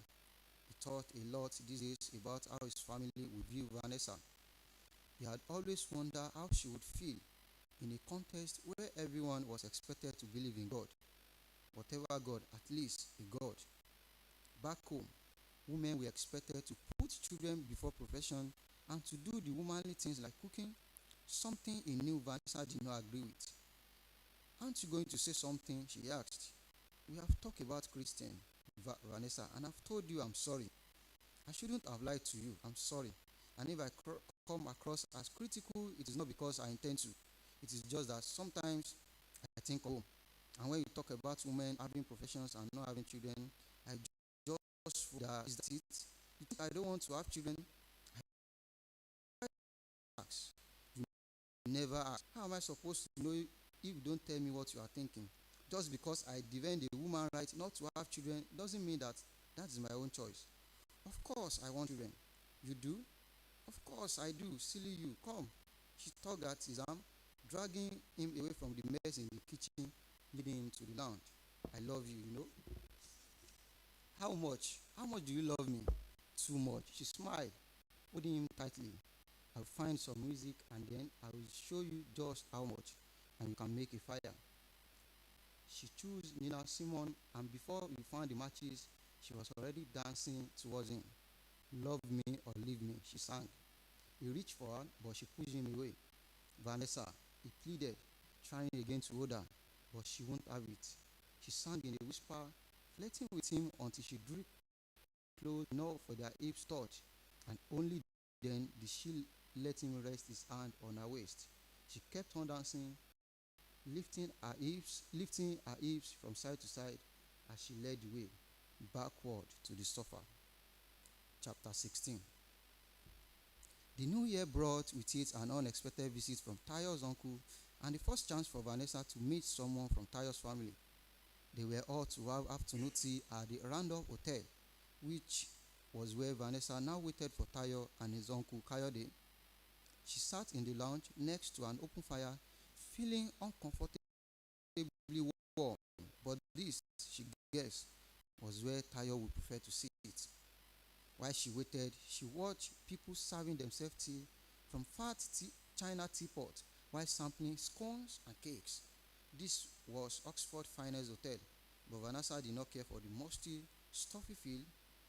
He thought a lot these days about how his family would view Vanessa. He had always wondered how she would feel in a context where everyone was expected to believe in God. Whatever God, at least a God. Back home, women were expected to put children before profession and to do the womanly things like cooking, something he knew Vanessa did not agree with. Aren't you going to say something? She asked. We have talked about Christian, Vanessa, and I've told you I'm sorry. I shouldn't have lied to you. I'm sorry. And if I come across as critical, it is not because I intend to. It is just that sometimes I think, oh, and when you talk about women having professions and not having children, I just feel that is that it. You think I don't want to have children? I ask. You never ask. How am I supposed to know if you don't tell me what you are thinking? Just because I defend a woman's right not to have children doesn't mean that is my own choice. Of course I want children. You do? Of course I do. Silly you. Come. She tugged at his arm, dragging him away from the mess in the kitchen, leading him to the lounge. I love you, you know. How much? How much do you love me? Too much. She smiled, holding him tightly. I'll find some music and then I will show you just how much, and you can make a fire. She chose Nina Simon, and before we found the matches, she was already dancing towards him. Love me or leave me, she sang. He reached for her, but she pushed him away. Vanessa, he pleaded, trying again to hold her, but she won't have it. She sang in a whisper, flirting with him until she drew close enough for their hips touch, and only then did she let him rest his hand on her waist. She kept on dancing, lifting her hips from side to side as she led the way backward to the sofa. Chapter 16. The new year brought with it an unexpected visit from Tayo's uncle and the first chance for Vanessa to meet someone from Tayo's family. They were all to have afternoon tea at the Randolph Hotel, which was where Vanessa now waited for Tayo and his uncle Kayode. She sat in the lounge next to an open fire, feeling uncomfortably warm, but this, she guessed, was where Tayo would prefer to sit. While she waited, she watched people serving themselves tea from china teapot while sampling scones and cakes. This was Oxford's finest hotel, but Vanessa did not care for the musty, stuffy feel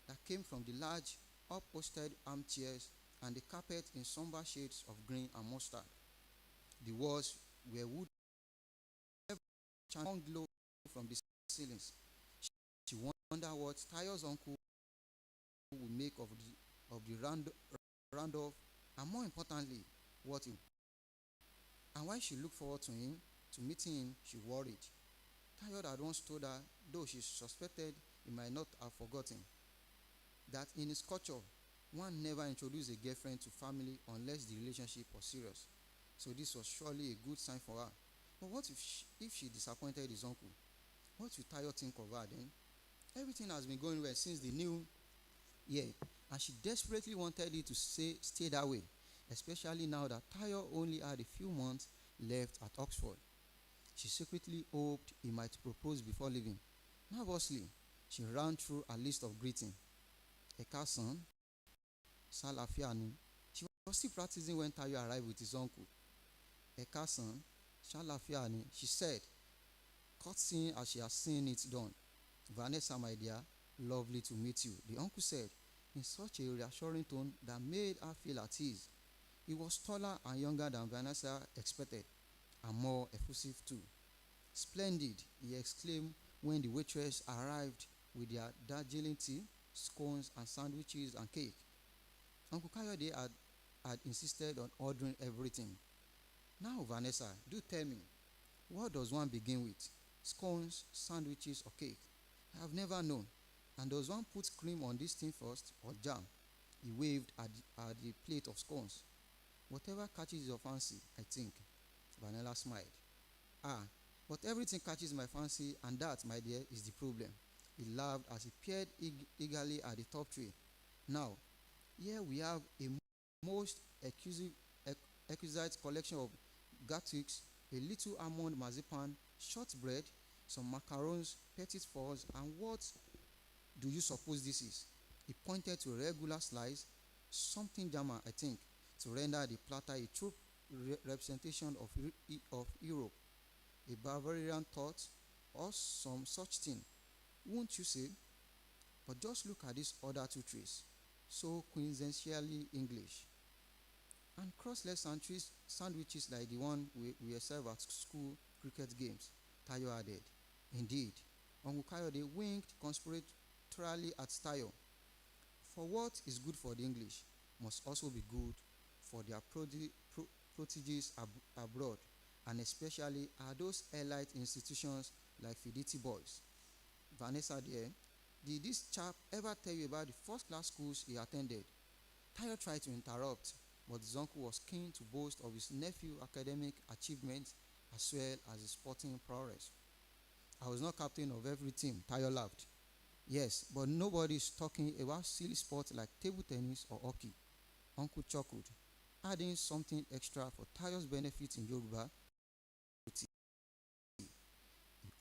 that came from the large, upholstered armchairs and the carpet in somber shades of green and mustard. The walls were wood, hung low from the ceilings. She wondered what Tayo's uncle would make of the Randolph, and more importantly, what him. And while she looked forward to meeting him, she worried. Tayo had once told her, though she suspected he might not have forgotten, that in his culture, one never introduced a girlfriend to family unless the relationship was serious. So this was surely a good sign for her. But what if she disappointed his uncle? What would Tayo think of her then? Everything has been going well since the new year, and she desperately wanted it to stay that way, especially now that Tayo only had a few months left at Oxford. She secretly hoped he might propose before leaving. Nervously, she ran through a list of greetings. Ekasan, Salafiani. She was still practicing when Tayo arrived with his uncle. Ekasan, Salafiani, she said, curtsying as she had seen it done. Vanessa, my dear, lovely to meet you, the uncle said, in such a reassuring tone that made her feel at ease. He was taller and younger than Vanessa expected, and more effusive too. Splendid, he exclaimed when the waitress arrived with their Darjeeling tea, scones and sandwiches and cake. Uncle Kayode had insisted on ordering everything. Now, Vanessa, do tell me, what does one begin with? Scones, sandwiches, or cake? I have never known. And does one put cream on this thing first, or jam? He waved at the plate of scones. Whatever catches your fancy, I think. Vanessa smiled. Ah, but everything catches my fancy, and that, my dear, is the problem. He laughed as he peered eagerly at the top tray. Now, here we have a most exquisite collection of gatwiks, a little almond marzipan, shortbread, some macarons, petit fours, and what do you suppose this is? He pointed to a regular slice, something German, I think, to render the platter a true representation of Europe, a Bavarian thought, or some such thing. Won't you say? But just look at these other two trays, so quintessentially English. And cross-leg sandwiches like the one we serve at school cricket games, Tayo added. Indeed, Uncle Kayode winked conspiratorially at Tayo. For what is good for the English must also be good for their proteges abroad, and especially are those elite institutions like Fidelity Boys. Vanessa dear, did this chap ever tell you about the first-class schools he attended? Tayo tried to interrupt, but his uncle was keen to boast of his nephew's academic achievements as well as his sporting prowess. I was not captain of every team, Tayo laughed. Yes, but nobody is talking about silly sports like table tennis or hockey. Uncle chuckled, adding something extra for Tayo's benefit in Yoruba. He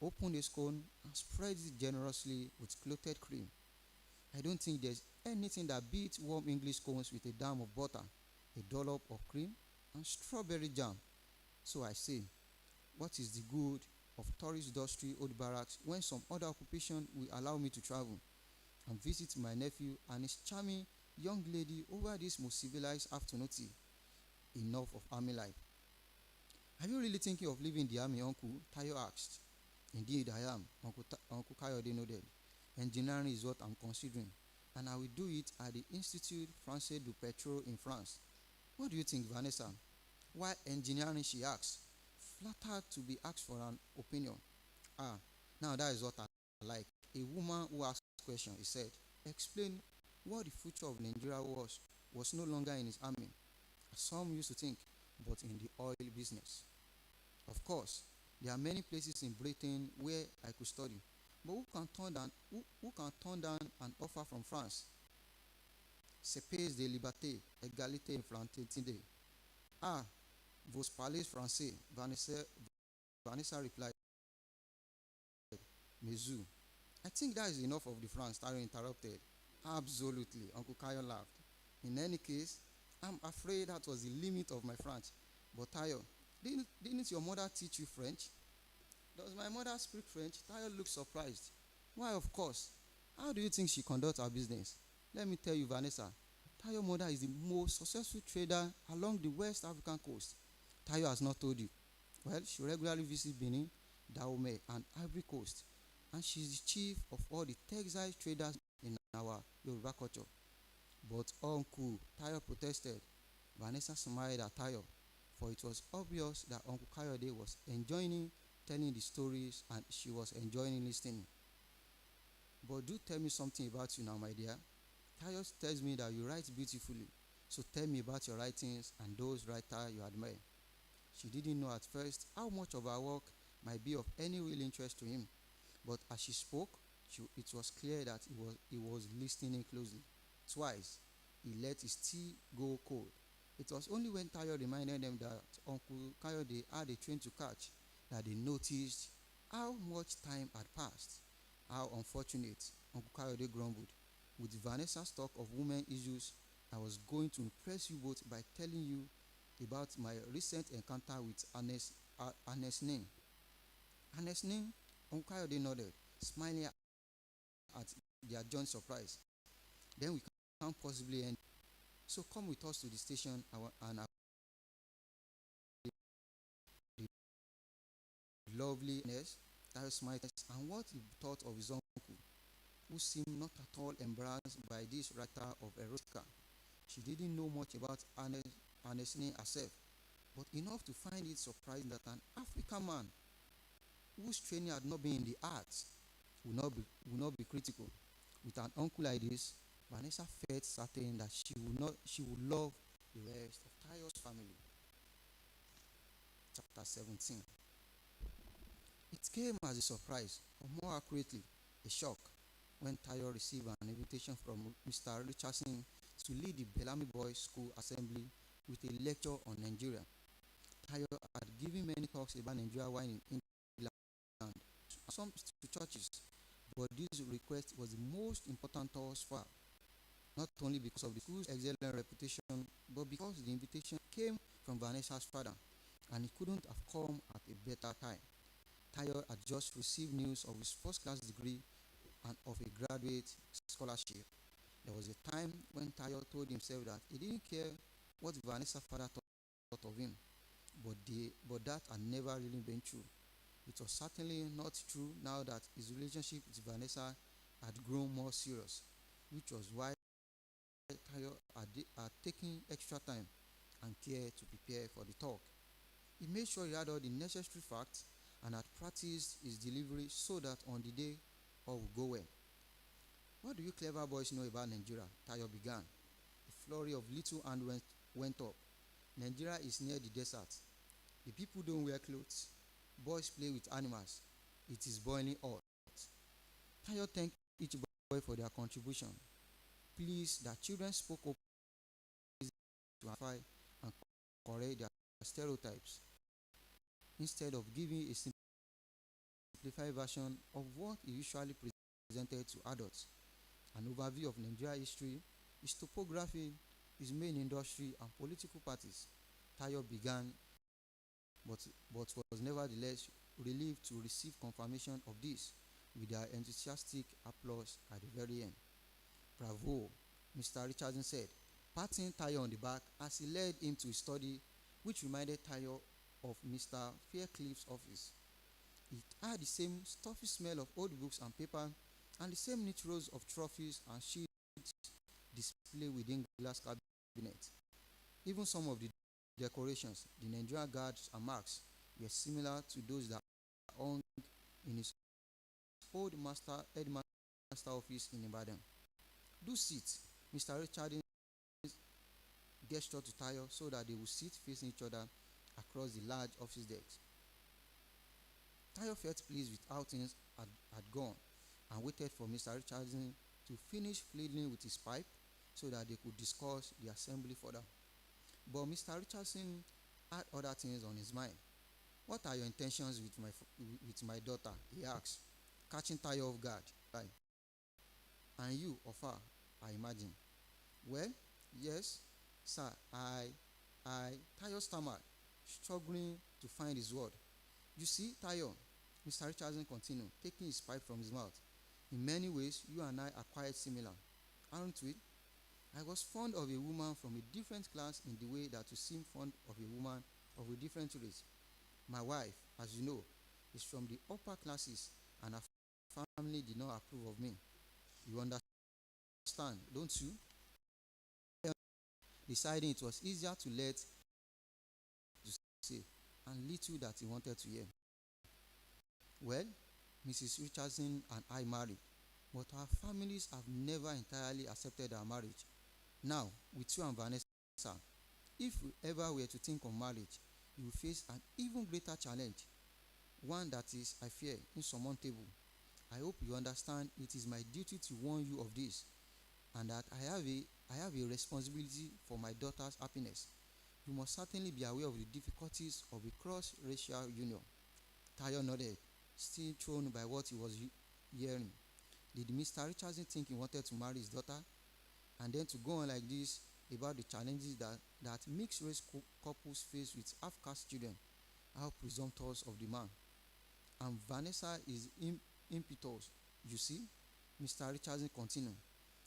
opened a scone and spread it generously with clotted cream. I don't think there's anything that beats warm English scones with a dam of butter, a dollop of cream, and strawberry jam. So I say, what is the good of tourist dusty old barracks when some other occupation will allow me to travel and visit my nephew and his charming young lady over this most civilized afternoon tea? Enough of army life. Are you really thinking of leaving the army, Uncle? Tayo asked. Indeed, I am, Uncle Kayode nodded. Engineering is what I'm considering, and I will do it at the Institut Français du Pétrole in France. What do you think, Vanessa? Why engineering, she asked, flattered to be asked for an opinion. Ah, now that is what I like. A woman who asks questions, he said. Explain what the future of Nigeria was no longer in his army, as some used to think, but in the oil business. Of course, there are many places in Britain where I could study, but who can turn down an offer from France? C'est de liberté, égalité et fraternité. Ah, vos parlez français, Vanessa replied. Mezu. I think that is enough of the France, Tayo interrupted. Absolutely, Uncle Kayo laughed. In any case, I'm afraid that was the limit of my French. But Tayo, didn't your mother teach you French? Does my mother speak French? Tayo looked surprised. Why, of course. How do you think she conducts her business? Let me tell you, Vanessa. Tayo's mother is the most successful trader along the West African coast. Tayo has not told you. Well, she regularly visits Benin, Dahomey, and Ivory Coast, and she's the chief of all the textile traders in our Yoruba culture. But Uncle, Tayo protested. Vanessa smiled at Tayo, for it was obvious that Uncle Kayode was enjoying telling the stories and she was enjoying listening. But do tell me something about you now, my dear. Tayo tells me that you write beautifully, so tell me about your writings and those writers you admire. She didn't know at first how much of her work might be of any real interest to him, but as she spoke, it was clear that he was listening closely. Twice, he let his tea go cold. It was only when Tayo reminded them that Uncle Kayode had a train to catch that they noticed how much time had passed. How unfortunate, Uncle Kayode grumbled. With Vanessa's talk of women issues, I was going to impress you both by telling you about my recent encounter with Ernest Ning. Ernest Ning, Uncle Kayode nodded, smiling at their joint surprise. Then we can't possibly end. So come with us to the station and the loveliness, that smiled, and what he thought of his uncle, who seemed not at all embarrassed by this writer of erotica. She didn't know much about Ernestine herself, but enough to find it surprising that an African man whose training had not been in the arts would not be critical. With an uncle like this, Vanessa felt certain that she would love the rest of Tayo's family. Chapter 17. It came as a surprise, or more accurately, a shock, when Tayo received an invitation from Mr. Richardson to lead the Bellamy Boys School Assembly with a lecture on Nigeria. Tayo had given many talks about Nigeria while in England, some to churches, but this request was the most important thus far, not only because of the school's excellent reputation, but because the invitation came from Vanessa's father, and it couldn't have come at a better time. Tayo had just received news of his first-class degree and of a graduate scholarship. There was a time when Tayo told himself that he didn't care what Vanessa's father thought of him, but that had never really been true. It was certainly not true now that his relationship with Vanessa had grown more serious, which was why Tayo had taken extra time and care to prepare for the talk. He made sure he had all the necessary facts and had practiced his delivery so that on the day all would go well. What do you clever boys know about Nigeria? Tayo began. A flurry of little hands went up. Nigeria is near the desert. The people don't wear clothes. Boys play with animals. It is boiling hot. Tayo thanked each boy for their contribution. Pleased that children spoke up to amplify and correct their stereotypes instead of giving a simplified version of what he usually presented to adults. an overview of Nigeria history, its topography, its main industry, and political parties. Tayo began, but was nevertheless relieved to receive confirmation of this with their enthusiastic applause at the very end. "Bravo," Mr. Richardson said, patting Tayo on the back as he led him to his study, which reminded Tayo of Mr. Faircliffe's office. It had the same stuffy smell of old books and paper, and the same neat rows of trophies and shields displayed within glass cabinets. Even some of the decorations, the Nigerian guards and marks, were similar to those that hung in his old headmaster office in Ibadan. "Do sit," Mr. Richardson gestured to Tayo so that they would sit facing each other across the large office desk. Tayo felt pleased with how things had gone and waited for Mr. Richardson to finish fiddling with his pipe so that they could discuss the assembly further. But Mr. Richardson had other things on his mind. "What are your intentions with my daughter?" he asked, catching Tayo off guard. "And you of her, I imagine." "Well, yes, sir, Tayo stammered, struggling to find his word. "You see, Tayo," Mr. Richardson continued, taking his pipe from his mouth, "in many ways, you and I are quite similar, aren't we? I was fond of a woman from a different class in the way that you seem fond of a woman of a different race. My wife, as you know, is from the upper classes, and her family did not approve of me. You understand, don't you?" Deciding it was easier to let to say, and little that he wanted to hear. "Well, Mrs. Richardson and I married, but our families have never entirely accepted our marriage. Now, with you and Vanessa, if we ever were to think of marriage, you will face an even greater challenge, one that is, I fear, insurmountable. I hope you understand it is my duty to warn you of this, and that I have a responsibility for my daughter's happiness. You must certainly be aware of the difficulties of a cross-racial union." Tayo nodded, still thrown by what he was hearing. Did Mr. Richardson think he wanted to marry his daughter? And then to go on like this about the challenges that mixed-race couples face with half-caste children. How presumptuous of the man. "And Vanessa is impetuous, you see," Mr. Richardson continued,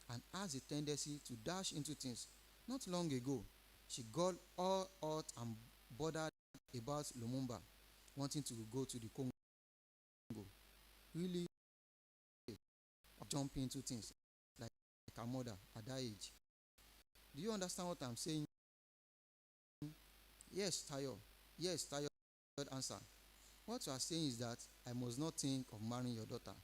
"and has a tendency to dash into things. Not long ago, she got all hot and bothered about Lumumba, wanting to go to the Congo. Really jumping into things like her mother at that age. Do you understand what I'm saying?" Yes, Tayo answered. "What you are saying is that I must not think of marrying your daughter.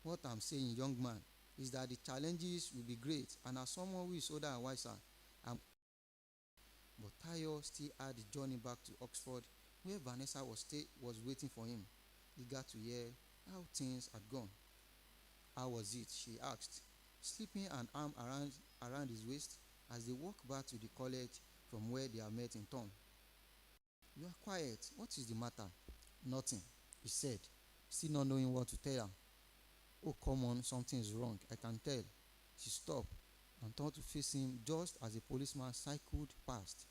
What I'm saying, young man, is that the challenges will be great, and as someone who is older and wiser, But Tayo still had the journey back to Oxford, where Vanessa was waiting for him, eager to hear how things had gone. "How was it?" she asked, slipping an arm around his waist as they walked back to the college from where they had met in town. "You are quiet. What is the matter?" "Nothing," he said, still not knowing what to tell her. "Oh, come on, something is wrong. I can tell." She stopped and turned to face him just as a policeman cycled past.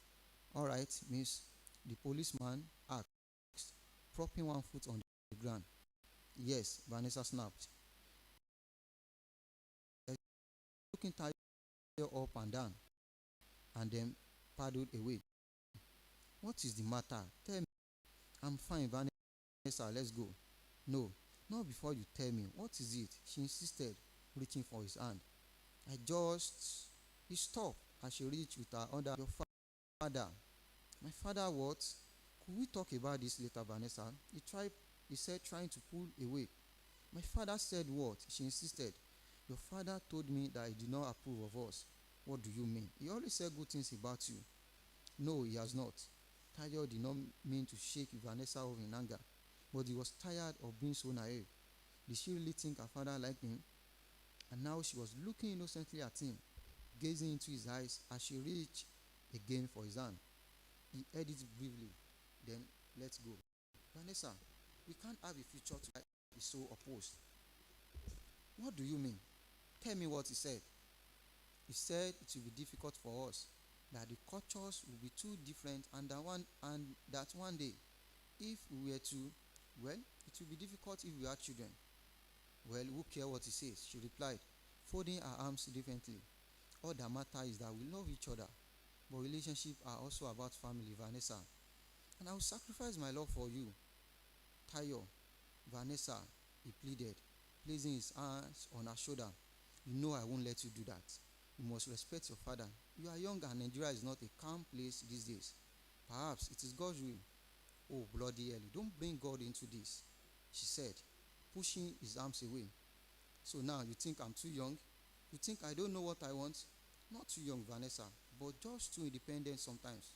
"All right, miss," the policeman asked, propping one foot on the ground. "Yes," Vanessa snapped, looking tired up and down, and then paddled away. "What is the matter? Tell me." "I'm fine, Vanessa, let's go." "No, not before you tell me. What is it?" she insisted, reaching for his hand. He stopped as she reached with her under. "Your father." "My father what?" "Could we talk about this later, Vanessa?" He said, trying to pull away. "My father said what?" she insisted. "Your father told me that he did not approve of us." "What do you mean? He always said good things about you." "No, he has not." Tayo did not mean to shake Vanessa off in anger, but he was tired of being so naive. Did she really think her father liked him? And now she was looking innocently at him, gazing into his eyes as she reached again for his hand. He held it briefly, then let go. "Vanessa, we can't have a future together," he so opposed. "What do you mean?" Tell me what he said. He said it will be difficult for us, that the cultures will be too different, and that one day, if we were to, well, it will be difficult if we had children. Well, who care what he says? She replied, folding her arms differently. All that matters is that we love each other. But relationships are also about family, Vanessa. And I will sacrifice my love for you, Tayo. Vanessa, he pleaded, placing his hands on her shoulder. You know I won't let you do that. You must respect your father. You are young and Nigeria is not a calm place these days. Perhaps it is God's will. Oh, bloody hell, don't bring God into this, she said, pushing his arms away. So now you think I'm too young? You think I don't know what I want? Not too young, Vanessa, but just too independent sometimes.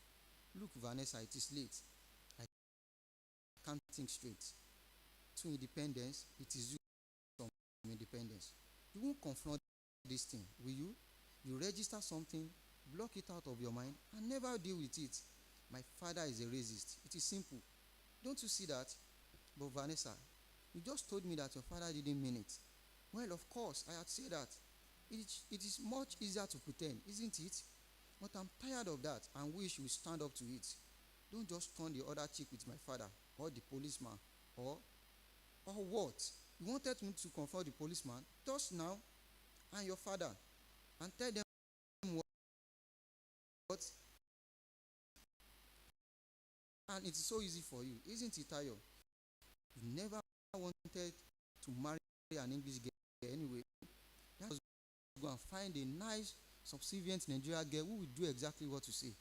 Look, Vanessa, it is late. I can't think straight. Too independence, it is you from independence. You won't confront this thing, will you? You register something, block it out of your mind, and never deal with it. My father is a racist. It is simple. Don't you see that? But Vanessa, you just told me that your father didn't mean it. Well, of course, I had said that. It is much easier to pretend, isn't it? But I'm tired of that and wish you would stand up to it. Don't just turn the other cheek with my father or the policeman or what? You wanted me to confront the policeman just now and your father and tell them what? And it's so easy for you, isn't it, Tayo? You never wanted to marry an English girl anyway. Just go and find a nice, subservient Nigerian girl who will do exactly what you say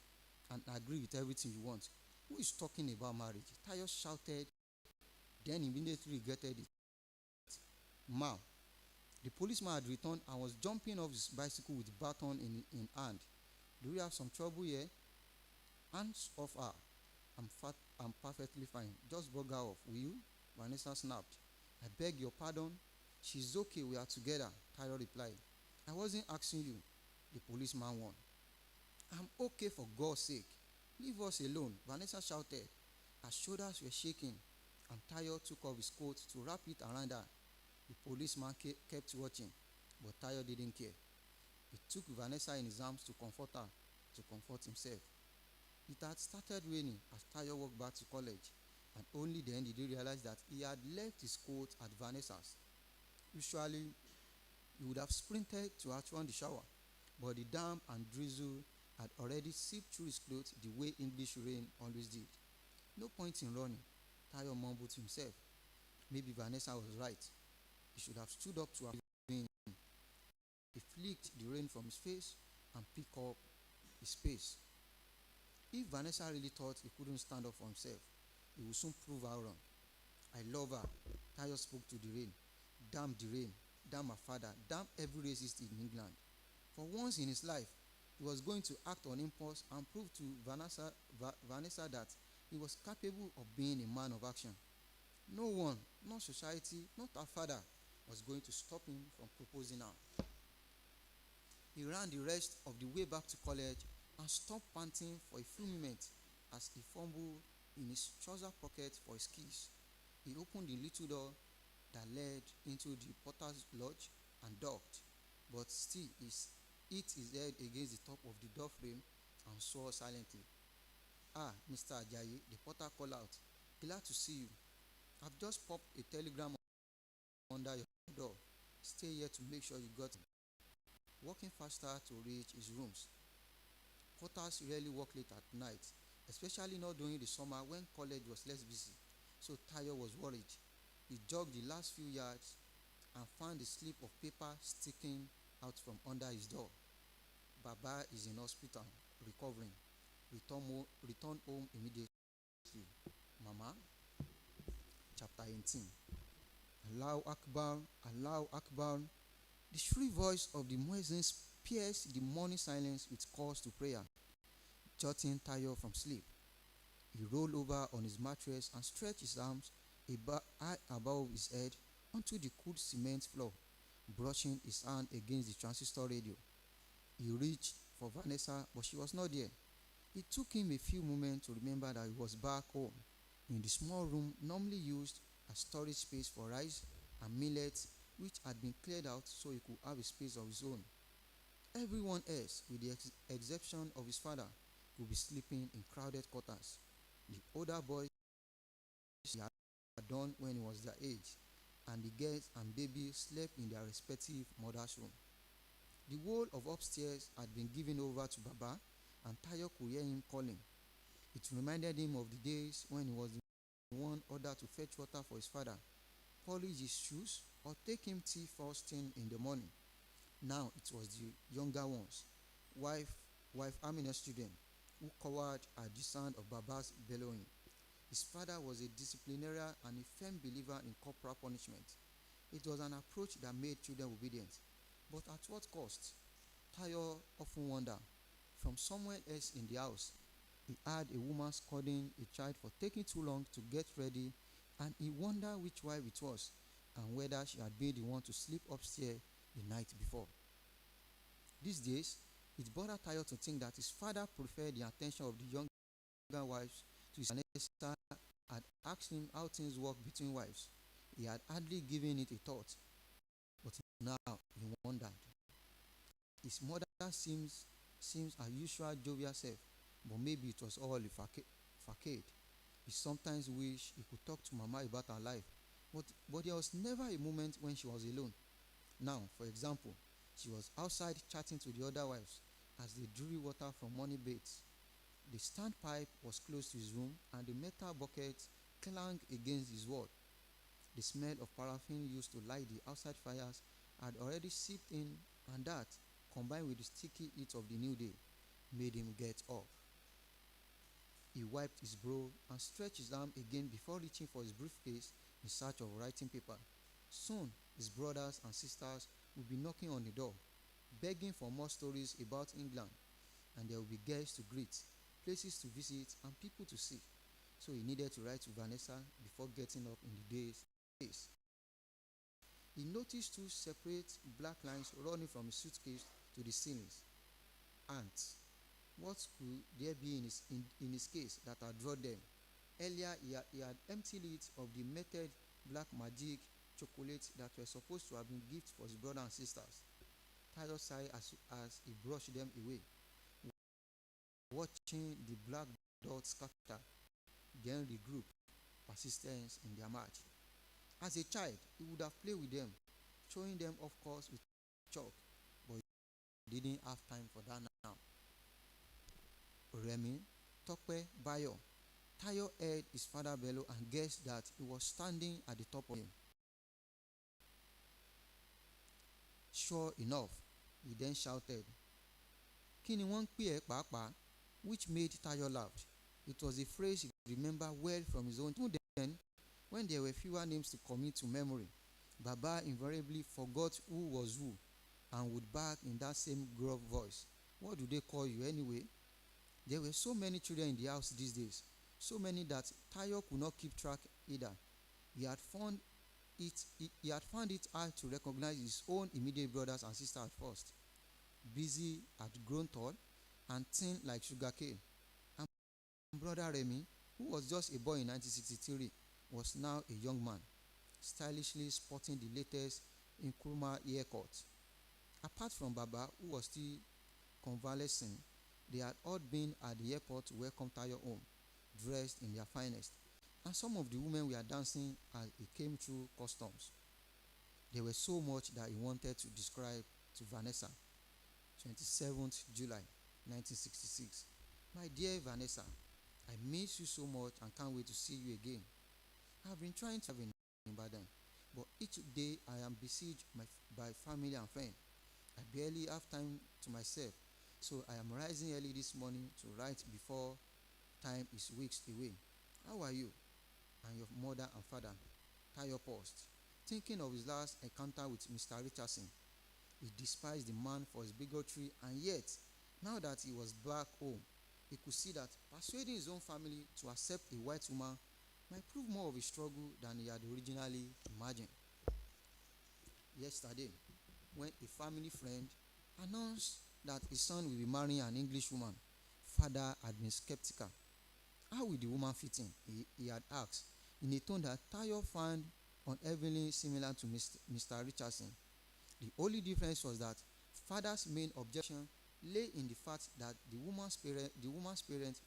and agree with everything you want. Who is talking about marriage? Tayo shouted, then immediately regretted it. Ma, the policeman had returned and was jumping off his bicycle with baton in hand. Do we have some trouble here? Hands off her. I'm perfectly fine. Just bug her off, will you? Vanessa snapped. I beg your pardon. She's okay, we are together, Tyler replied. I wasn't asking you, the policeman warned. I'm okay for God's sake. Leave us alone, Vanessa shouted. Her shoulders were shaking, and Tayo took off his coat to wrap it around her. The policeman kept watching, but Tayo didn't care. He took Vanessa in his arms to comfort her, to comfort himself. It had started raining as Tayo walked back to college, and only then did he realize that he had left his coat at Vanessa's. Usually, he would have sprinted to outrun the shower, but the damp and drizzle had already seeped through his clothes the way English rain always did. No point in running, Tayo mumbled to himself. Maybe Vanessa was right. He should have stood up to her. He flicked the rain from his face and picked up his pace. If Vanessa really thought he couldn't stand up for himself, he would soon prove her wrong. I love her, Tayo spoke to the rain. Damn the rain, damn her father, damn every racist in England. For once in his life, he was going to act on impulse and prove to Vanessa that he was capable of being a man of action. No one, not society, not her father, was going to stop him from proposing her. He ran the rest of the way back to college and stopped panting for a few minutes as he fumbled in his trouser pocket for his keys. He opened the little door that led into the porter's lodge and docked, but still he hit his head against the top of the door frame and swore silently. Ah, Mr. Ajayi, the porter called out. Glad to see you. I've just popped a telegram under your door. Stay here to make sure you got it. Walking faster to reach his rooms. Porters rarely work late at night, especially not during the summer when college was less busy. So Tayo was worried. He jogged the last few yards and found a slip of paper sticking out from under his door. Baba is in hospital, recovering. Return home immediately. Mama, chapter 18. Allahu Akbar, Allahu Akbar. The shrill voice of the muezzin pierced the morning silence with calls to prayer, jolting Tayo from sleep. He rolled over on his mattress and stretched his arms high above his head onto the cool cement floor, brushing his hand against the transistor radio. He reached for Vanessa, but she was not there. It took him a few moments to remember that he was back home, in the small room normally used as storage space for rice and millet which had been cleared out so he could have a space of his own. Everyone else, with the exception of his father, could be sleeping in crowded quarters. The older boys he had done when he was their age, and the girls and babies slept in their respective mother's room. The whole of upstairs had been given over to Baba, and Tayo could hear him calling. It reminded him of the days when he was the one ordered to fetch water for his father, polish his shoes, or take him tea first thing in the morning. Now it was the younger ones, wife, wife Amina's children, who cowered at the sound of Baba's bellowing. His father was a disciplinarian and a firm believer in corporal punishment. It was an approach that made children obedient. But at what cost? Tayo often wondered. From somewhere else in the house, he heard a woman scolding a child for taking too long to get ready, and he wondered which wife it was and whether she had been the one to sleep upstairs the night before. These days, it bothered Tayo to think that his father preferred the attention of the younger wives to his Vanessa had asked him how things work between wives. He had hardly given it a thought, but now he wondered. His mother seems her usual jovial self, but maybe it was all a facade. He sometimes wished he could talk to Mama about her life, but there was never a moment when she was alone. Now, for example, she was outside chatting to the other wives as they drew water from morning baths. The standpipe was close to his room, and the metal bucket clanged against his wall. The smell of paraffin used to light the outside fires had already seeped in, and that, combined with the sticky heat of the new day, made him get up. He wiped his brow and stretched his arm again before reaching for his briefcase in search of writing paper. Soon, his brothers and sisters would be knocking on the door, begging for more stories about England, and there would be guests to greet, places to visit, and people to see. So he needed to write to Vanessa before getting up in the day's pace. He noticed two separate black lines running from his suitcase to the ceilings. Ants. What could there be in his case that had drawn them? Earlier, he had emptied it of the melted black magic chocolate that were supposed to have been gifts for his brothers and sisters. Tayo sighed as he brushed them away, watching the black dots scatter, then regroup, persistence in their march. As a child, he would have played with them, showing them off course with chalk, but he didn't have time for that now. Remy, Tope, Bayo. Tayo heard his father bellow and guessed that he was standing at the top of him. Sure enough, he then shouted, "Kí ni wọ́n ń pè ẹ́ pàápàá?" which made Tayo laugh. It was a phrase he remembered well from his own. Even then, when there were fewer names to commit to memory, Baba invariably forgot who was who and would bark in that same gruff voice. "What do they call you anyway?" There were so many children in the house these days, so many that Tayo could not keep track either. He had found it hard to recognize his own immediate brothers and sisters at first. Busy had grown tall and thin like sugarcane, and brother Remy, who was just a boy in 1963, was now a young man, stylishly sporting the latest Nkrumah haircut. Apart from Baba, who was still convalescing, they had all been at the airport to welcome Tayo home, dressed in their finest, and some of the women were dancing as he came through customs. There was so much that he wanted to describe to Vanessa. 27th July 1966. "My dear Vanessa, I miss you so much and can't wait to see you again. I've been trying to have in Ibadan, but each day I am besieged by family and friends. I barely have time to myself, so I am rising early this morning to write before time is weeks away. How are you and your mother and father?" Tayo paused, thinking of his last encounter with Mr. Richardson. He despised the man for his bigotry, and yet, now that he was back home, he could see that persuading his own family to accept a white woman might prove more of a struggle than he had originally imagined. Yesterday, when a family friend announced that his son will be marrying an English woman, father had been skeptical. How will the woman fit in? He had asked, in a tone that Tayo found unevenly similar to Mr. Richardson. The only difference was that father's main objection lay in the fact that the woman's parents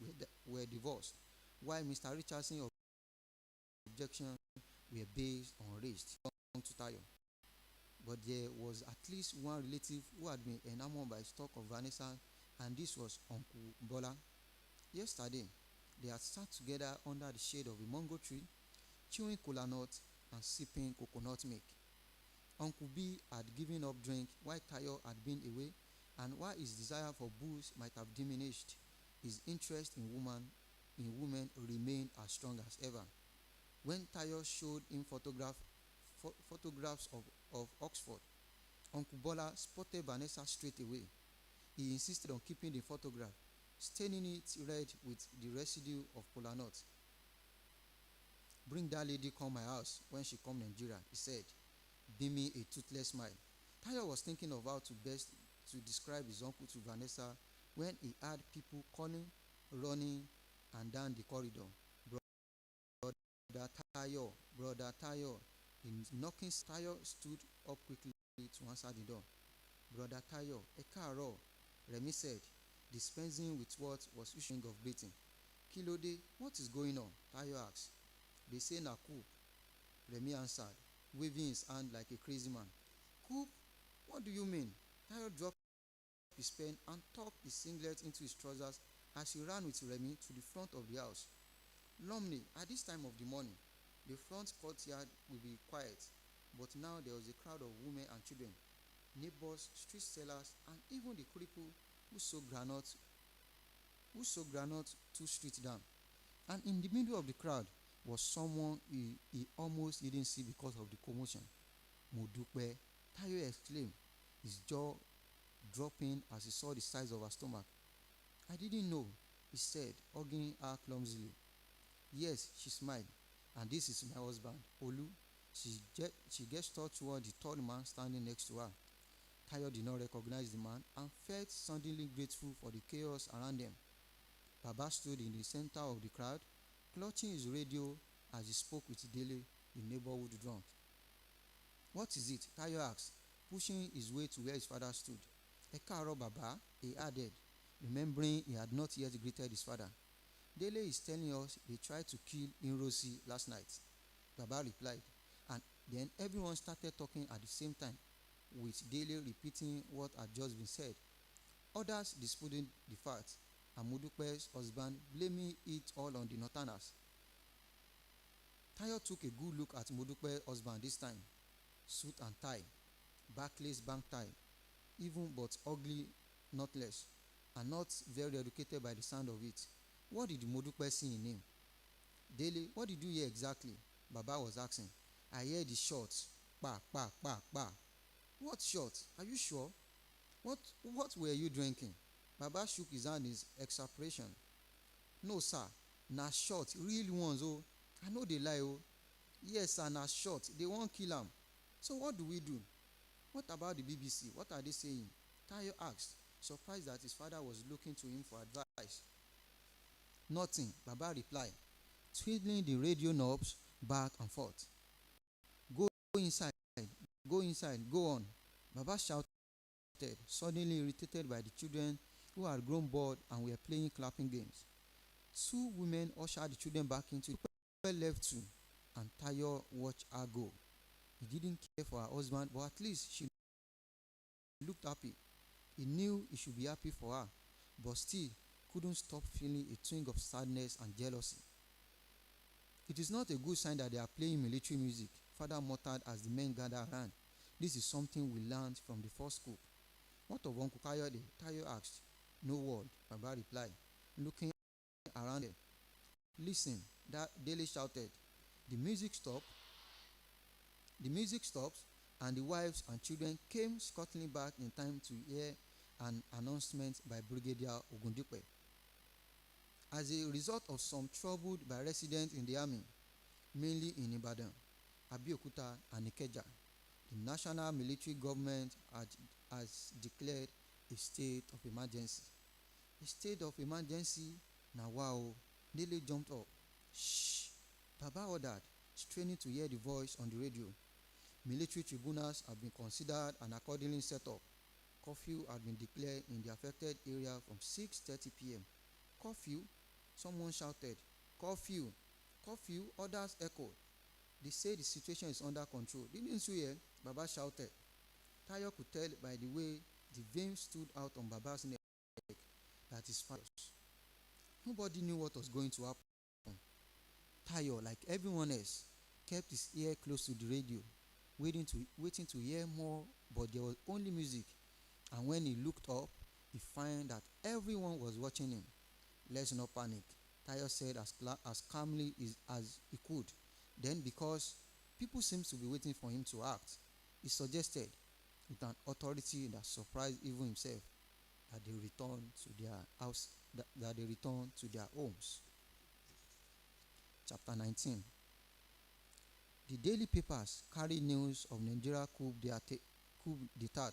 were divorced, while Mr. Richardson's objections were based on race. To Tayo. But there was at least one relative who had been enamored by stock of Vanessa, and this was Uncle Bola. Yesterday, they had sat together under the shade of a mango tree, chewing kola nut and sipping coconut milk. Uncle B had given up drink while Tayo had been away, and while his desire for booze might have diminished, his interest in women remained as strong as ever. When Tayo showed him photographs of Oxford, Uncle Bola spotted Vanessa straight away. He insisted on keeping the photograph, staining it red with the residue of kola nut. "Bring that lady come my house when she come Nigeria," he said, beaming a toothless smile. Tayo was thinking of how to best to describe his uncle to Vanessa when he heard people calling, running, and down the corridor. "Brother Tayo, Brother Tayo." The knocking Tayo stood up quickly to answer the door. "Brother Tayo, ẹ káàárọ̀," Remi said, dispensing with what was usually of greeting. "Kílódé, what is going on?" Tayo asked. "They say na coup," Remi answered, waving his hand like a crazy man. "Coup? What do you mean?" Tayo dropped his pen and tucked his singlet into his trousers as he ran with Remi to the front of the house. Normally, at this time of the morning, the front courtyard will be quiet, but now there was a crowd of women and children, neighbors, street sellers, and even the cripple who sold granite 2 streets down. And in the middle of the crowd was someone he almost didn't see because of the commotion. "Modupe," Tayo exclaimed, his jaw dropping as he saw the size of her stomach. "I didn't know," he said, hugging her clumsily. "Yes," she smiled, "and this is my husband, Olu." She gestured toward the tall man standing next to her. Tayo did not recognize the man and felt suddenly grateful for the chaos around them. Baba stood in the center of the crowd, clutching his radio as he spoke with Dele, the neighborhood drunk. "What is it?" Tayo asked, pushing his way to where his father stood. "Ẹ káàárọ̀ Baba," he added, remembering he had not yet greeted his father. "Dele is telling us they tried to kill Inrosi last night," Baba replied, and then everyone started talking at the same time, with Dele repeating what had just been said. Others disputing the facts, and Modupe's husband blaming it all on the Northerners. Tayo took a good look at Modupe's husband this time. Suit and tie, backless bank tie, even but ugly not less, and not very educated by the sound of it. What did Modupe see in him? "Dele, what did you hear exactly?" Baba was asking. "I heard the shots. Pa, pa, pa, pa." "What shots? Are you sure? What were you drinking?" Baba shook his hand in exasperation. "No, sir. Na shot, real ones, oh. I know they lie, oh. Yes, sir, na shot. They won't kill him. So what do we do?" "What about the BBC? What are they saying?" Tayo asked, surprised that his father was looking to him for advice. "Nothing," Baba replied, twiddling the radio knobs back and forth. Go inside, go inside, go on," Baba shouted, suddenly irritated by the children who had grown bored and were playing clapping games. 2 women ushered the children back into the left too, and Tayo watched her go. He didn't care for her husband, but at least she looked happy. He knew he should be happy for her, but still couldn't stop feeling a twinge of sadness and jealousy. "It is not a good sign that they are playing military music," Father muttered as the men gathered around. "This is something we learned from the first coup." "What of Uncle Kayode?" Tayo asked. "No word," Baba replied, looking around him. "Listen," Dele shouted. The music stopped. The music stopped, and the wives and children came scuttling back in time to hear an announcement by Brigadier Ogundipe. As a result of some trouble by residents in the army, mainly in Ibadan, Abeokuta, and Ikeja, the national military government has declared a state of emergency. A state of emergency? Now wow, Dele jumped up. "Shh," Baba ordered, straining to hear the voice on the radio. Military tribunals have been considered and accordingly set up. Curfew had been declared in the affected area from 6:30 p.m. Curfew, someone shouted. Curfew, curfew, others echoed. They say the situation is under control. Didn't you hear? Baba shouted. Tayo could tell by the way the veins stood out on Baba's neck that is furious. Nobody knew what was going to happen. Tayo, like everyone else, kept his ear close to the radio, waiting to hear more, but there was only music. And when he looked up, he found that everyone was watching him. Let's not panic, Tayo said as calmly as he could. Then, because people seemed to be waiting for him to act, he suggested, with an authority that surprised even himself, that they return to their house, that they return to their homes. Chapter 19. The daily papers carried news of Nigeria coup d'etat,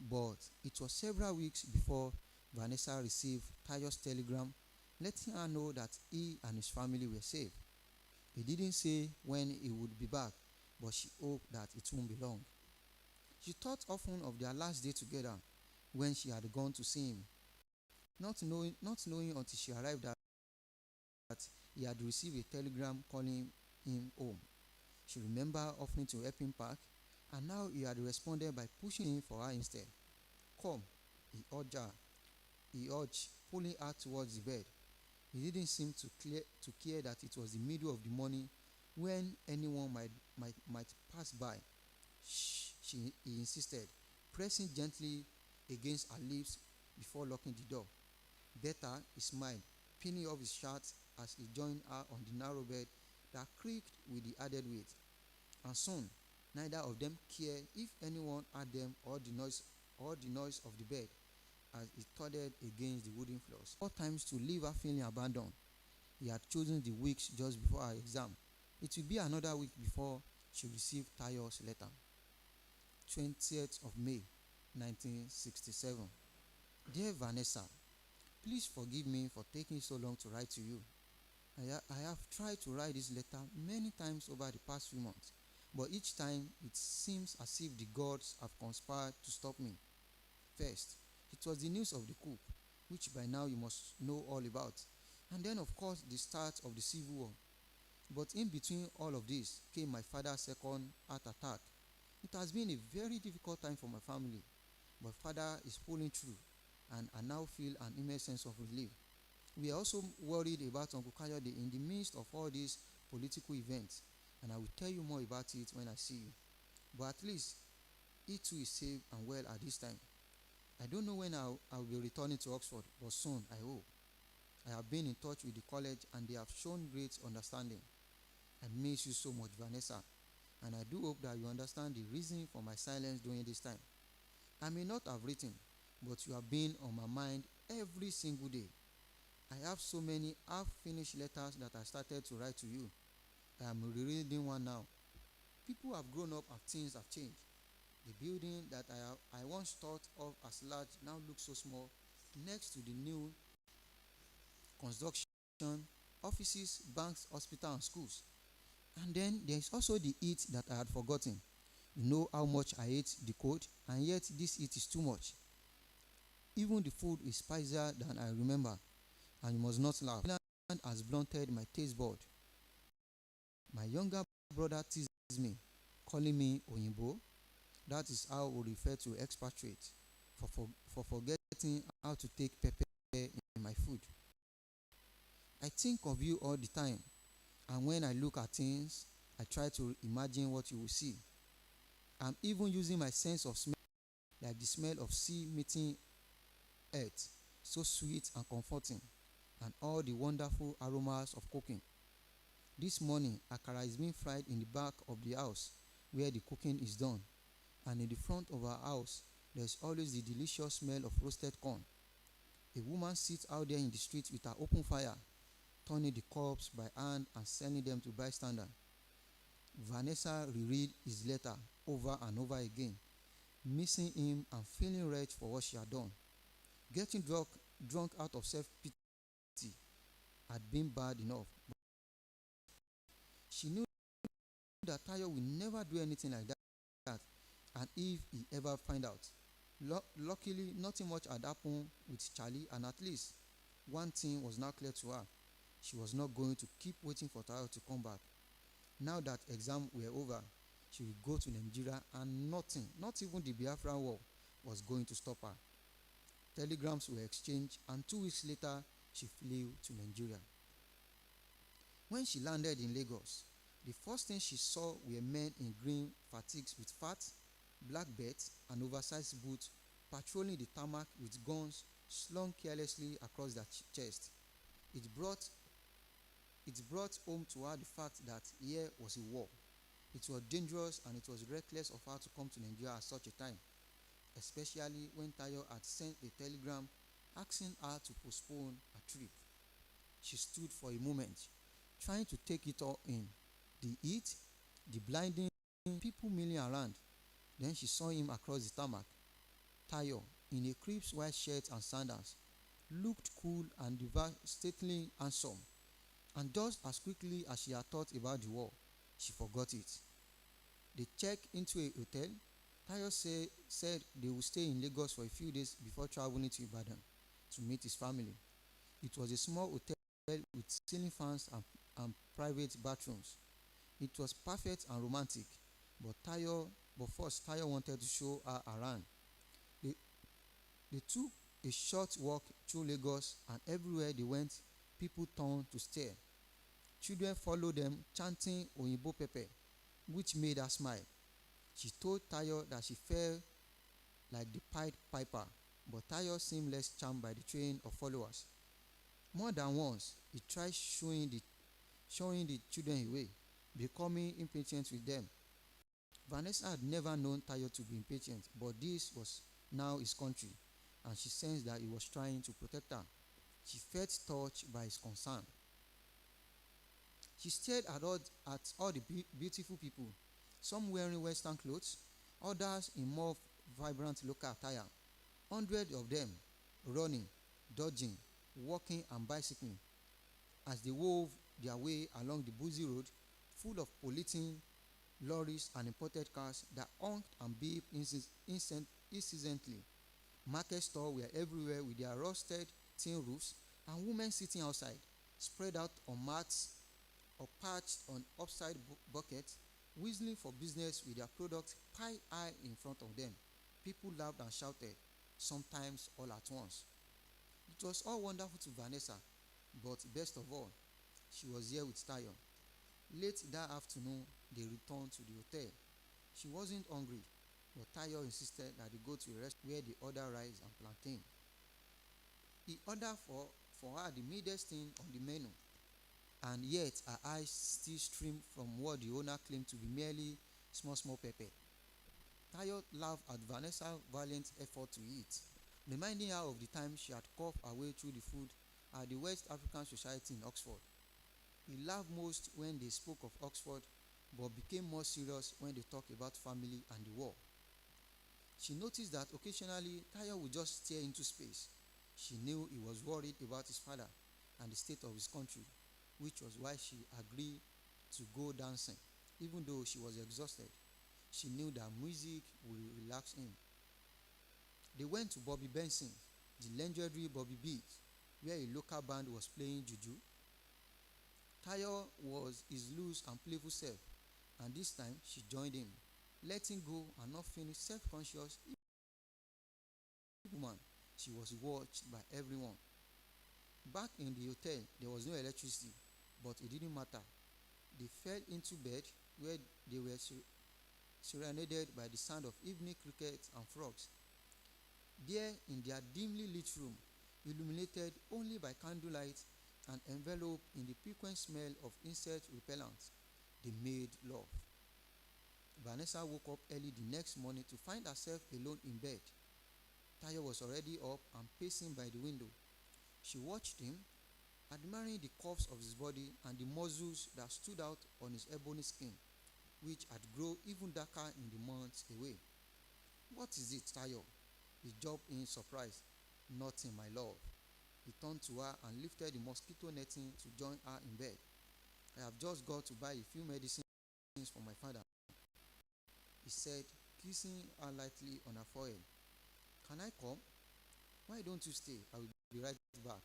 but it was several weeks before Vanessa received Tayo's telegram letting her know that he and his family were safe. He didn't say when he would be back, but she hoped that it won't be long. She thought often of their last day together when she had gone to see him, not knowing until she arrived that he had received a telegram calling him home. She remembered offering to help him pack, and now he had responded by pushing him for her instead. Come, he urged, pulling her towards the bed. He didn't seem to care that it was the middle of the morning when anyone might pass by. Shh, he insisted, pressing gently against her lips before locking the door. Better, he smiled, peeling off his shirt as he joined her on the narrow bed that creaked with the added weight. And soon, neither of them cared if anyone heard them or the noise of the bed as it thudded against the wooden floors. 4 times to leave her feeling abandoned. He had chosen the weeks just before her exam. It would be another week before she received Tayo's letter. 20th of May, 1967. Dear Vanessa, please forgive me for taking so long to write to you. I have tried to write this letter many times over the past few months, but each time it seems as if the gods have conspired to stop me. First, it was the news of the coup, which by now you must know all about, and then of course the start of the civil war. But in between all of this came my father's second heart attack. It has been a very difficult time for my family, but Father is pulling through, and I now feel an immense sense of relief. We are also worried about Uncle Kayode in the midst of all these political events, and I will tell you more about it when I see you. But at least he too is safe and well at this time. I don't know when I'll be returning to Oxford, but soon, I hope. I have been in touch with the college and they have shown great understanding. I miss you so much, Vanessa, and I do hope that you understand the reason for my silence during this time. I may not have written, but you have been on my mind every single day. I have so many half-finished letters that I started to write to you. I am rereading one now. People have grown up and things have changed. The building that I once thought of as large now looks so small next to the new construction, offices, banks, hospitals, and schools. And then there is also the heat that I had forgotten. You know how much I hate the cold, and yet this heat is too much. Even the food is spicier than I remember, and you must not laugh. Finland has blunted my taste bud. My younger brother teases me, calling me Oyinbo. That is how we refer to expatriates, for forgetting how to take pepper in my food. I think of you all the time, and when I look at things, I try to imagine what you will see. I'm even using my sense of smell, like the smell of sea meeting earth, so sweet and comforting, and all the wonderful aromas of cooking. This morning, akara is being fried in the back of the house where the cooking is done, and in the front of our house, there's always the delicious smell of roasted corn. A woman sits out there in the street with her open fire, turning the cups by hand and selling them to bystanders. Vanessa reread his letter over and over again, missing him and feeling wretched for what she had done. Getting drunk out of self-pity had been bad enough. She knew that Tayo will never do anything like that, and if he ever find out. Luckily, nothing much had happened with Charlie, and at least one thing was now clear to her. She was not going to keep waiting for Tayo to come back. Now that exams were over, she would go to Nigeria, and nothing, not even the Biafran war, was going to stop her. Telegrams were exchanged, and 2 weeks later, she flew to Nigeria. When she landed in Lagos, the first thing she saw were men in green fatigues with fat, black belts, and oversized boots patrolling the tarmac with guns slung carelessly across their chest. It brought home to her the fact that here was a war. It was dangerous, and it was reckless of her to come to Nigeria at such a time, especially when Tayo had sent a telegram asking her to postpone her trip. She stood for a moment, trying to take it all in. The heat, the blinding, people milling around. Then she saw him across the tarmac. Tayo, in a crisp white shirt and sandals, looked cool and devastatingly handsome. And just as quickly as she had thought about the war, she forgot it. They checked into a hotel. Tayo said they would stay in Lagos for a few days before traveling to Ibadan to meet his family. It was a small hotel with ceiling fans and private bathrooms. It was perfect and romantic, but first Tayo wanted to show her around. They took a short walk through Lagos, and everywhere they went, people turned to stare. Children followed them, chanting Oyinbo Pepe, which made her smile. She told Tayo that she felt like the Pied Piper, but Tayo seemed less charmed by the train of followers. More than once, he tried showing the children away, becoming impatient with them. Vanessa had never known Tayo to be impatient, but this was now his country, and she sensed that he was trying to protect her. She felt touched by his concern. She stared at all the beautiful people, some wearing Western clothes, others in more vibrant local attire. Hundreds of them running, dodging, walking, and bicycling as they wove their way along the busy road full of polluting lorries and imported cars that honked and beeped incessantly. Market stores were everywhere with their rusted tin roofs, and women sitting outside, spread out on mats or perched on upside buckets, whistling for business with their products piled high in front of them. People laughed and shouted, sometimes all at once. It was all wonderful to Vanessa, but best of all, she was here with Tayo. Late that afternoon, they returned to the hotel. She wasn't hungry, but Tayo insisted that they go to a restaurant where they ordered rice and plantain. He ordered for her the meanest thing on the menu, and yet her eyes still streamed from what the owner claimed to be merely small pepper. Tayo laughed at Vanessa's valiant effort to eat, reminding her of the time she had coughed her way through the food at the West African Society in Oxford. He laughed most when they spoke of Oxford, but became more serious when they talked about family and the war. She noticed that occasionally Tayo would just stare into space. She knew he was worried about his father and the state of his country, which was why she agreed to go dancing, even though she was exhausted. She knew that music would relax him. They went to Bobby Benson, the legendary Bobby Beats, where a local band was playing juju. Tayo was his loose and playful self, and this time she joined him, letting go and not feeling self-conscious. Woman, she was watched by everyone. Back in the hotel, there was no electricity, but it didn't matter. They fell into bed where they were serenaded by the sound of evening crickets and frogs. There, in their dimly lit room, illuminated only by candlelight and enveloped in the piquant smell of insect repellent, they made love. Vanessa woke up early the next morning to find herself alone in bed. Tayo was already up and pacing by the window. She watched him, admiring the curves of his body and the muscles that stood out on his ebony skin, which had grown even darker in the months away. What is it, Tayo? He jumped in surprise. Nothing, my love. He turned to her and lifted the mosquito netting to join her in bed. I have just got to buy a few medicines medicines for my father," he said, kissing her lightly on her forehead. "Can I come? Why don't you stay? I will be right back."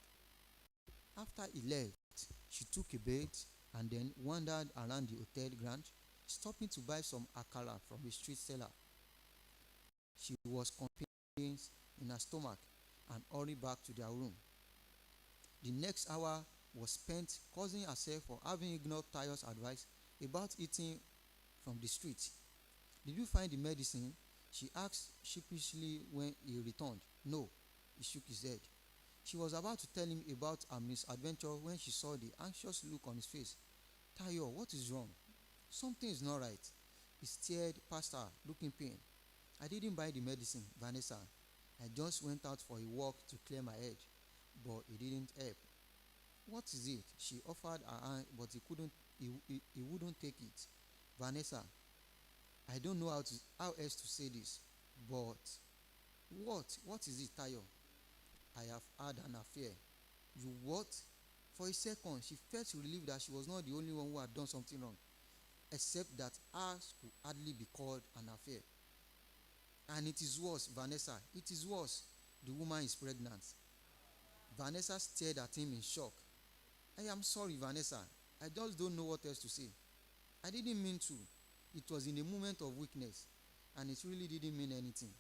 After he left, she took a bath and then wandered around the hotel ground, stopping to buy some akara from a street seller. She was convinced in her stomach and hurried back to their room. The next hour was spent cursing herself for having ignored Tayo's advice about eating from the street. "Did you find the medicine?" she asked sheepishly when he returned. "No," he shook his head. She was about to tell him about her misadventure when she saw the anxious look on his face. "Tayo, what is wrong? Something is not right." He stared past her, looking pained. "I didn't buy the medicine, Vanessa. I just went out for a walk to clear my head, but it didn't help." "What is it?" She offered her hand, but he wouldn't take it. "Vanessa, I don't know how else to say this, but..." What is it, Tayo?" "I have had an affair." "You what?" For a second, she felt relieved that she was not the only one who had done something wrong, except that hers could hardly be called an affair. "And it is worse, Vanessa. It is worse. The woman is pregnant." Vanessa stared at him in shock. "I am sorry, Vanessa. I just don't know what else to say. I didn't mean to. It was in a moment of weakness, and it really didn't mean anything."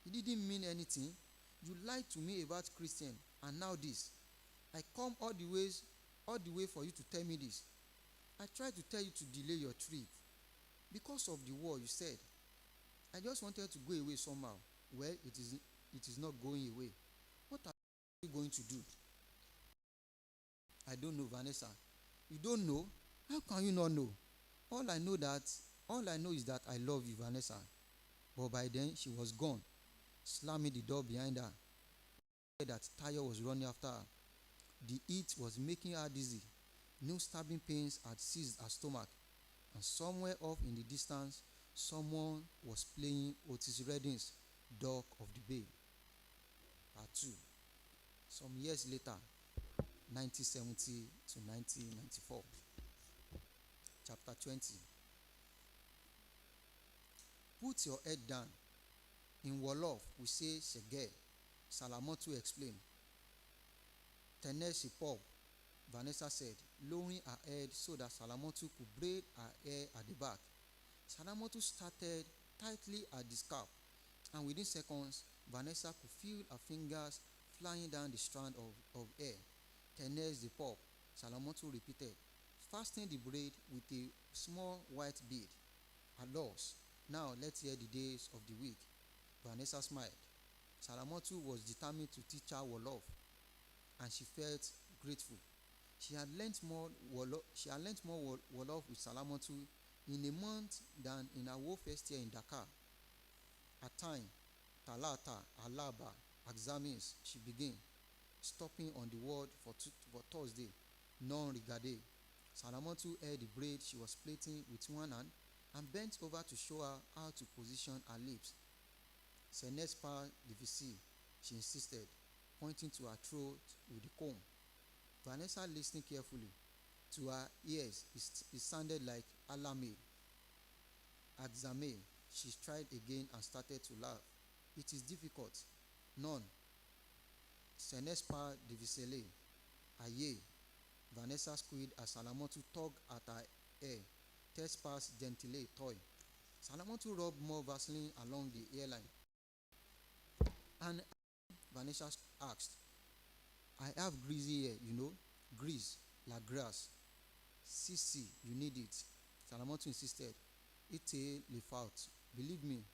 "It didn't mean anything? You lied to me about Christian, and now this. I come all the way for you to tell me this. I tried to tell you to delay your trip because of the war, you said. I just wanted to go away somehow. Well, it is not going away. What are you going to do?" "I don't know, Vanessa." "You don't know? How can you not know? All I know is that I love you, Vanessa." But by then she was gone, slamming the door behind her. That Tayo was running after her. The heat was making her dizzy. New stabbing pains had seized her stomach, and somewhere off in the distance, someone was playing Otis Redding's "Dog of the Bay." Part 2. Some years later, 1970 to 1994. Chapter 20. Put your head down. In Wolof, we say "Shege." Salamotu explained. "Tenez pop," Vanessa said, lowering her head so that Salamotu could braid her hair at the back. Salamotu started tightly at the scalp, and within seconds, Vanessa could feel her fingers flying down the strand of hair. "Tenez the pop," Salamotu repeated, fastening the braid with a small white bead. "Alors, now let's hear the days of the week." Vanessa smiled. Salamotu was determined to teach her Wolof, and she felt grateful. She had learnt more Wolof with Salamotu in a month than in her whole first year in Dakar. At time, Talata, Alaba, examines, she began, stopping on the word for Thursday, non-regardé. Salamotu held the braid she was plaiting with one hand and bent over to show her how to position her lips. "Ce n'est pas difficile," she insisted, pointing to her throat with the comb. Vanessa listened carefully. To her ears, it sounded like Alamé. "Exame," she tried again and started to laugh. "It is difficult." "Non. Ce n'est pas difficile." "Aye." Vanessa squealed as Salamotu tugged at her hair. "Trespass gentile toy." Salamotu rubbed more Vaseline along the hairline. "And," Vanessa asked, "I have greasy hair, you know. Grease, la grass." "Si, you need it," Salamotu insisted. "Ite le faute. Believe me."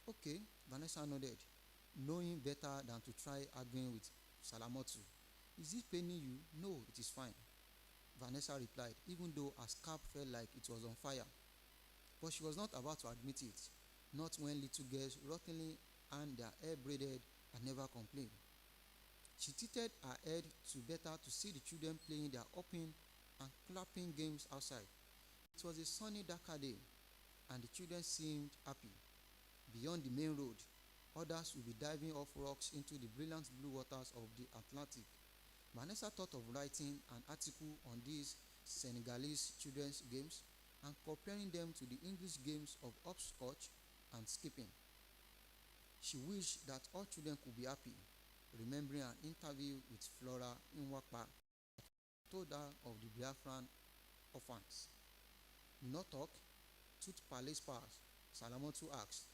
"Okay," Vanessa nodded, knowing better than to try arguing with Salamotu. "Is it paining you?" "No, it is fine," Vanessa replied, even though her scalp felt like it was on fire. But she was not about to admit it, not when little girls routinely and their hair braided and never complained. She tilted her head to better to see the children playing their hopping and clapping games outside. It was a sunny Dakar day, and the children seemed happy. Beyond the main road, others would be diving off rocks into the brilliant blue waters of the Atlantic. Vanessa thought of writing an article on these Senegalese children's games and comparing them to the English games of hopscotch and skipping. She wished that all children could be happy, remembering an interview with Flora Nwakpa told her of the Biafran orphans. You not talk? Tooth Palace Pass, Salamotu asked.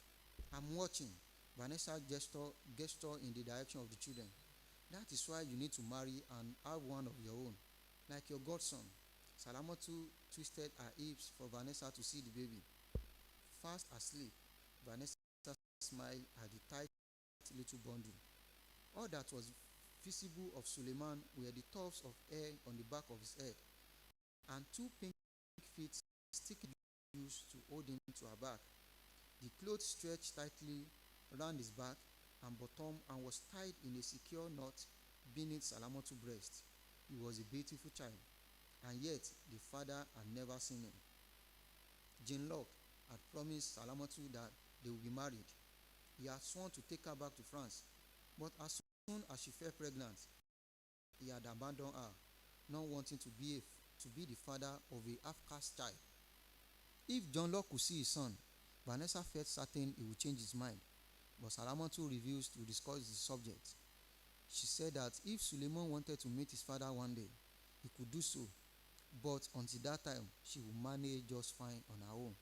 I'm watching. Vanessa gesture in the direction of the children. That is why you need to marry and have one of your own, like your godson. Salamotu twisted her hips for Vanessa to see the baby. Fast asleep, Vanessa smiled at the tight little bundle. All that was visible of Suleiman were the tufts of hair on the back of his head and two pink feet sticking used to hold him to her back. The clothes stretched tightly round his back and bottom and was tied in a secure knot beneath Salamotu's breast. He was a beautiful child, and yet the father had never seen him. Jean Locke had promised Salamotu that they would be married. He had sworn to take her back to France, but as soon as she fell pregnant, he had abandoned her, not wanting to be the father of a half-caste child. If John Locke could see his son, Vanessa felt certain he would change his mind, but Salamotu refused to discuss the subject. She said that if Suleiman wanted to meet his father one day, he could do so, but until that time, she would manage just fine on her own.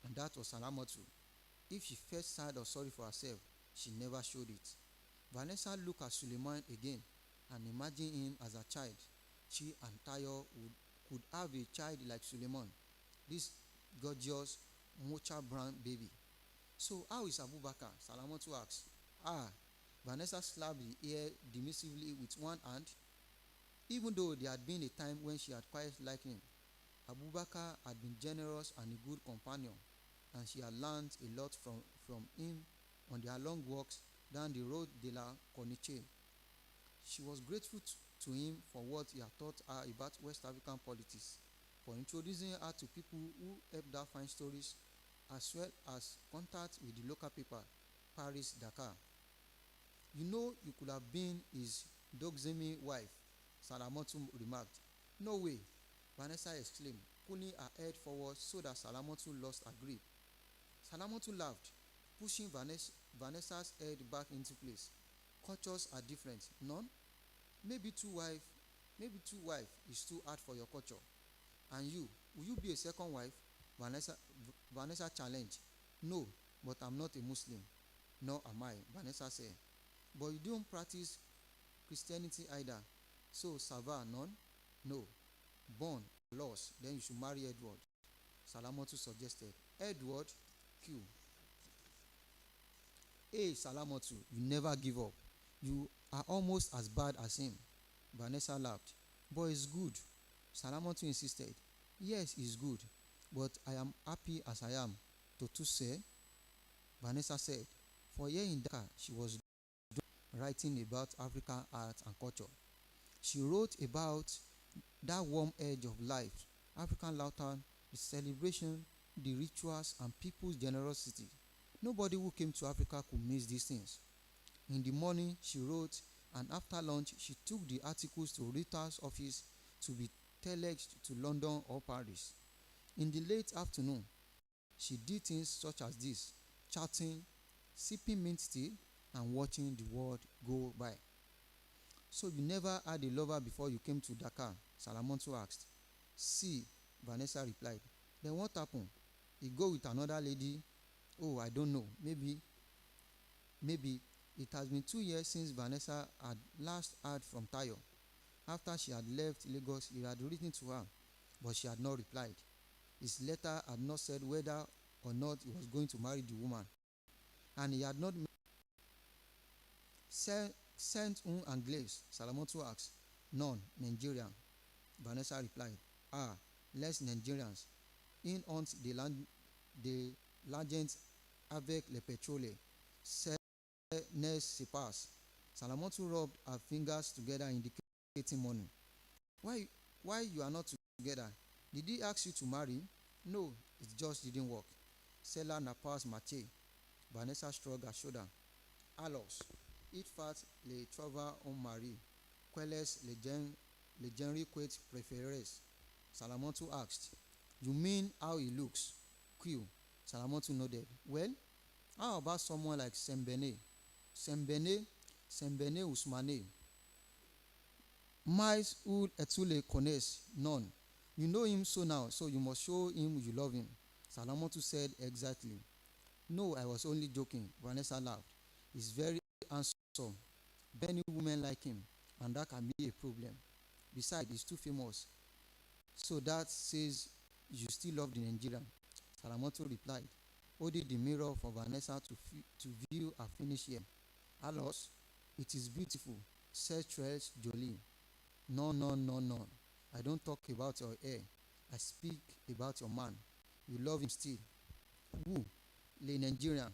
And that was Salamotu. If she felt sad or sorry for herself, she never showed it. Vanessa looked at Suleiman again and imagined him as a child. She and Tayo could have a child like Suleiman, this gorgeous mocha brown baby. So how is Abubakar? Salamotu asked. Vanessa slapped the air dismissively with one hand. Even though there had been a time when she had quite liked him, Abubakar had been generous and a good companion, and she had learned a lot from him on their long walks down the road de la Corniche. She was grateful to him for what he had taught her about West African politics, for introducing her to people who helped her find stories, as well as contact with the local paper, Paris Dakar. You know, you could have been his Dogzemi wife, Salamotu remarked. No way, Vanessa exclaimed, pulling her head forward so that Salamotu lost her grip. Salamotu laughed, pushing Vanessa's head back into place. Cultures are different, none? Maybe two wife is too hard for your culture. And you, will you be a second wife? Vanessa challenged. No, but I'm not a Muslim. Nor am I, Vanessa said. But you don't practice Christianity either. So, Sava, none? No. Born, lost, then you should marry Edward. Salamotu suggested. Edward, Q. Hey, Salamotu, you never give up. You are almost as bad as him. Vanessa laughed. But it's good. Salamotu insisted. Yes, it's good. But I am happy as I am. Totu said. Vanessa said. For here in Dhaka, she was writing about African art and culture. She wrote about that warm edge of life, African laughter, the celebration, the rituals, and people's generosity. Nobody who came to Africa could miss these things. In the morning, she wrote, and after lunch, she took the articles to Rita's office to be telexed to London or Paris. In the late afternoon, she did things such as this, chatting, sipping mint tea, and watching the world go by. So you never had a lover before you came to Dakar? Salamotu asked. See, Vanessa replied. Then what happened? He go with another lady? Oh, I don't know. Maybe. It has been 2 years since Vanessa had last heard from Tayo. After she had left Lagos, he had written to her, but she had not replied. His letter had not said whether or not he was going to marry the woman, and he had not sent un Anglais. Salamotu asked. None, Nigerian. Vanessa replied. Less Nigerians. In ont de l'agent avec le pétrole. Ne se passe. Salamotu rubbed her fingers together, indicating money. Why you are not together? Did he ask you to marry? No, it just didn't work. Cela n'a pas marché. Vanessa shrugged her shoulder. Alors, il faut les trouver un mari. Quelles les genres que tu préfères? Salamotu asked. You mean how he looks? Q. Salamotu nodded. Well, how about someone like Sembene? Sembene? Sembene Usmane. Mais ul etule kones? None. You know him so now, so you must show him you love him. Salamotu said, exactly. No, I was only joking. Vanessa laughed. He's very handsome. Many women like him, and that can be a problem. Besides, he's too famous. So that says you still love the Nigerian. Salamoto replied, holding the mirror for Vanessa to view her finished hair. Alos, it is beautiful, said Tress Jolie. No, no, no, no. I don't talk about your hair. I speak about your man. You love him still. Who? Le Nigerian.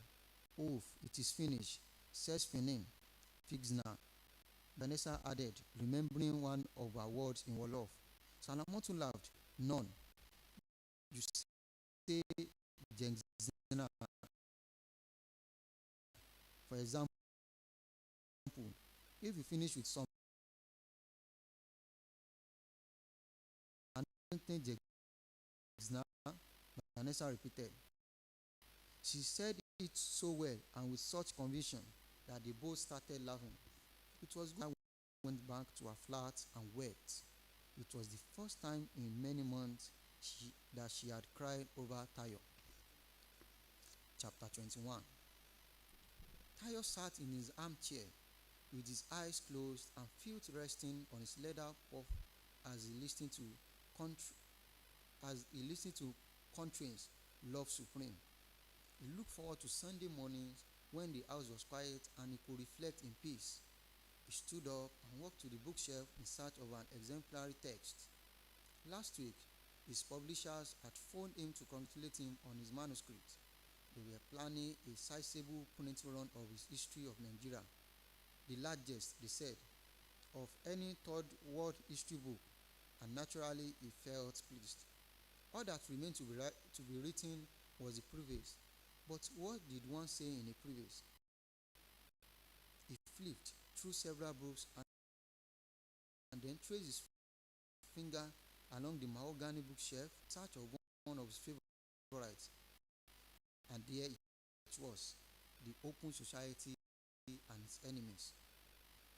Oof, it is finished, says Finin. Fixna. Vanessa added, remembering one of her words in Wolof. Salamotu laughed. None. You say Jengzina. For example, if you finish with something, I don't think Jengzina, Vanessa repeated. She said it so well and with such conviction that they both started laughing. It was good. I went back to her flat and wept. It was the first time in many months that she had cried over Tayo. Chapter 21. Tayo sat in his armchair with his eyes closed and feet resting on his leather puff as he listened to Contrain's Love Supreme. He looked forward to Sunday mornings when the house was quiet and he could reflect in peace. He stood up and walked to the bookshelf in search of an exemplary text. Last week, his publishers had phoned him to congratulate him on his manuscript. They were planning a sizable print run of his history of Nigeria, the largest, they said, of any third world history book, and naturally he felt pleased. All that remained to be written was the preface. But what did one say in a preface? He flipped through several books and then traced his finger along the mahogany bookshelf in search of one of his favorites. And there it was, The Open Society and Its Enemies.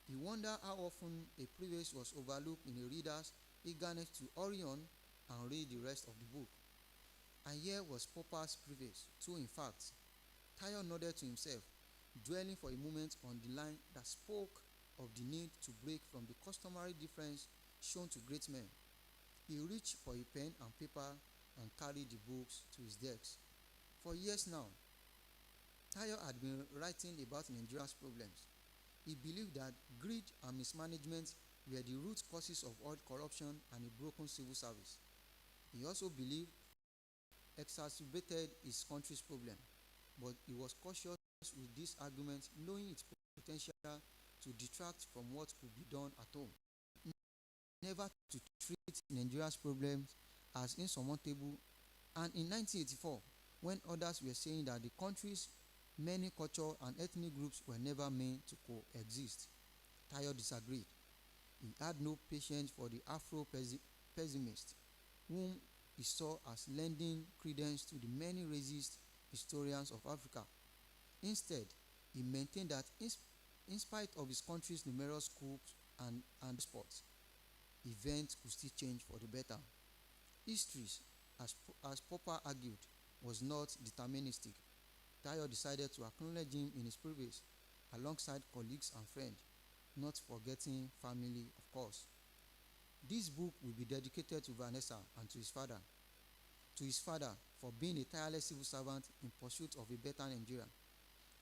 He wondered how often a preface was overlooked in a reader's eagerness to hurry on and read the rest of the book. And here was Popper's preface, too, in fact. Tayo nodded to himself, dwelling for a moment on the line that spoke of the need to break from the customary difference shown to great men. He reached for a pen and paper and carried the books to his desk. For years now, Tayo had been writing about Nigeria's problems. He believed that greed and mismanagement were the root causes of all corruption and a broken civil service. He also believed exacerbated his country's problem, but he was cautious with this argument, knowing its potential to detract from what could be done at home. Never to treat Nigeria's problems as insurmountable, and in 1984, when others were saying that the country's many cultural and ethnic groups were never meant to coexist, Tayo disagreed. He had no patience for the Afro-pessimists, whom he saw as lending credence to the many racist historians of Africa. Instead, he maintained that in spite of his country's numerous coups and sports, events could still change for the better. History, as Popper argued, was not deterministic. Tayo decided to acknowledge him in his preface, alongside colleagues and friends, not forgetting family, of course. This book will be dedicated to Vanessa and to his father. To his father for being a tireless civil servant in pursuit of a better Nigeria.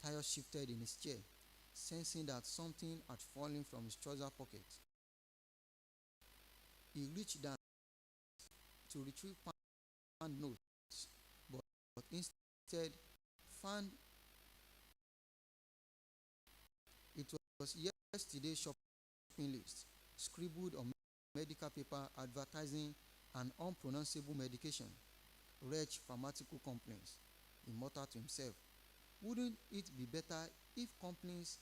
Tayo shifted in his chair, sensing that something had fallen from his trouser pocket. He reached down to retrieve pound notes, but instead found it was yesterday's shopping list, scribbled on medical paper advertising an unpronounceable medication, wretched pharmaceutical complaints. He muttered to himself, wouldn't it be better if companies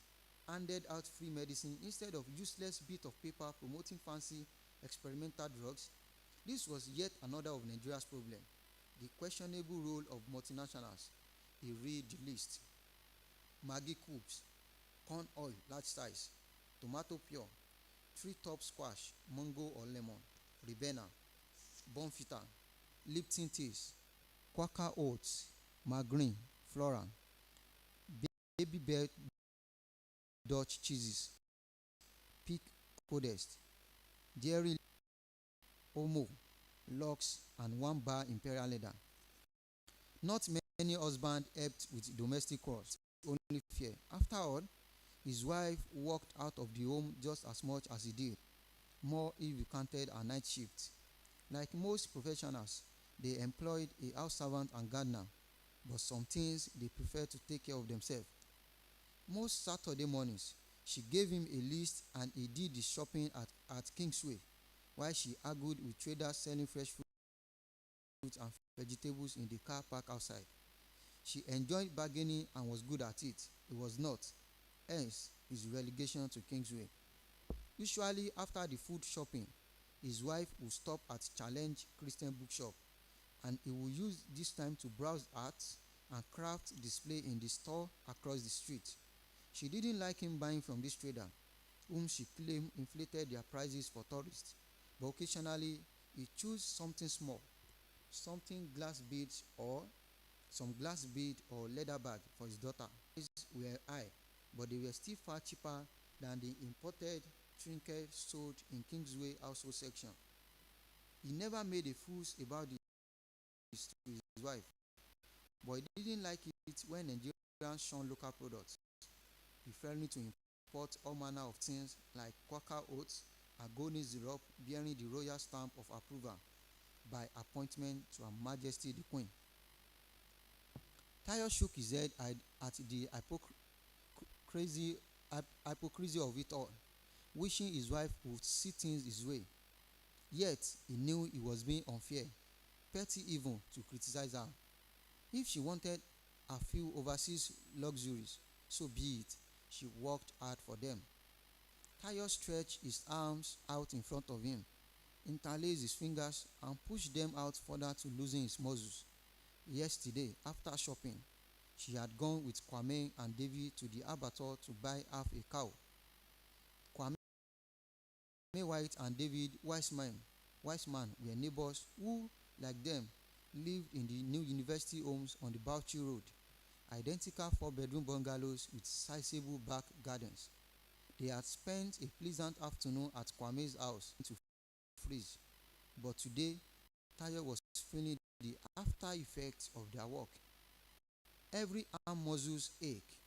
handed out free medicine instead of useless bit of paper promoting fancy experimental drugs? This was yet another of Nigeria's problems. the questionable role of multinationals. He read the list: Maggi cubes, corn oil large size, tomato pure, three top squash, mango or lemon, Ribena, Bonfita, Lipton teas, Quaker oats, margarine, Floran, baby bed Dutch cheeses, Peak Codest, Dairy, Omo, Lux, and one bar Imperial Leather. Not many husbands helped with domestic chores, only fear. After all, his wife worked out of the home just as much as he did, more if you counted her night shift. Like most professionals, they employed a house servant and gardener, but some things they prefer to take care of themselves. Most Saturday mornings, she gave him a list and he did the shopping at Kingsway, while she argued with traders selling fresh fruits and vegetables in the car park outside. She enjoyed bargaining and was good at it. He was not, hence his relegation to Kingsway. Usually, after the food shopping, his wife would stop at Challenge Christian Bookshop and he would use this time to browse art and craft display in the store across the street. She didn't like him buying from this trader, whom she claimed inflated their prices for tourists, but occasionally he chose something small, something glass beads or some glass bead or leather bag for his daughter. These were high, but they were still far cheaper than the imported trinkets sold in Kingsway household section. He never made a fuss about this to his wife, but he didn't like it when Nigerians shunned local products, preferring to import all manner of things like Quaker oats and Agoni syrup bearing the royal stamp of approval by appointment to Her Majesty the Queen. Tayo shook his head at the hypocrisy of it all, wishing his wife would see things his way. Yet he knew he was being unfair, petty even, to criticize her. If she wanted a few overseas luxuries, so be it. She worked hard for them. Tayo stretched his arms out in front of him, interlaced his fingers, and pushed them out further to loosen his muscles. Yesterday, after shopping, she had gone with Kwame and David to the abattoir to buy half a cow. Kwame White and David Wiseman were neighbors who, like them, lived in the new university homes on the Bauchi Road, identical four-bedroom bungalows with sizable back gardens. They had spent a pleasant afternoon at Kwame's house to freeze, but today Tayo was feeling the after effects of their work. Every arm muscles ache,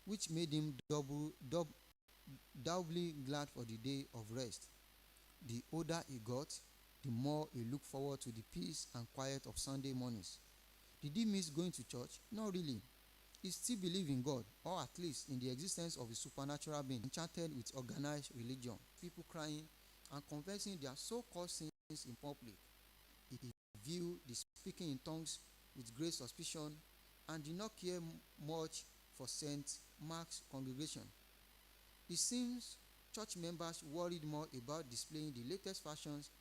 which made him doubly glad for the day of rest. The older he got, the more he looked forward to the peace and quiet of Sunday mornings. Did he miss going to church? Not really. He still believed in God, or at least in the existence of a supernatural being, enchanted with organized religion, people crying and confessing their so-called sins in public. He viewed the speaking in tongues with great suspicion and did not care much for St. Mark's congregation. It seems church members worried more about displaying the latest fashions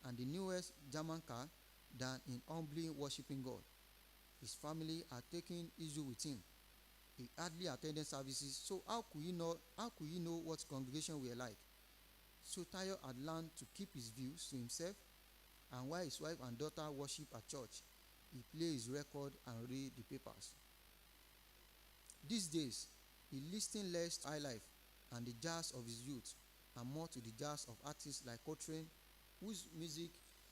and the newest German car than in humbly worshiping God. His family had taken issue with him. He hardly attended services, so how could he know what congregation were like? So Tayo had learned to keep his views to himself, and while his wife and daughter worship at church, he plays his record and read the papers. These days, he listens less to highlife and the jazz of his youth, and more to the jazz of artists like Coltrane, whose music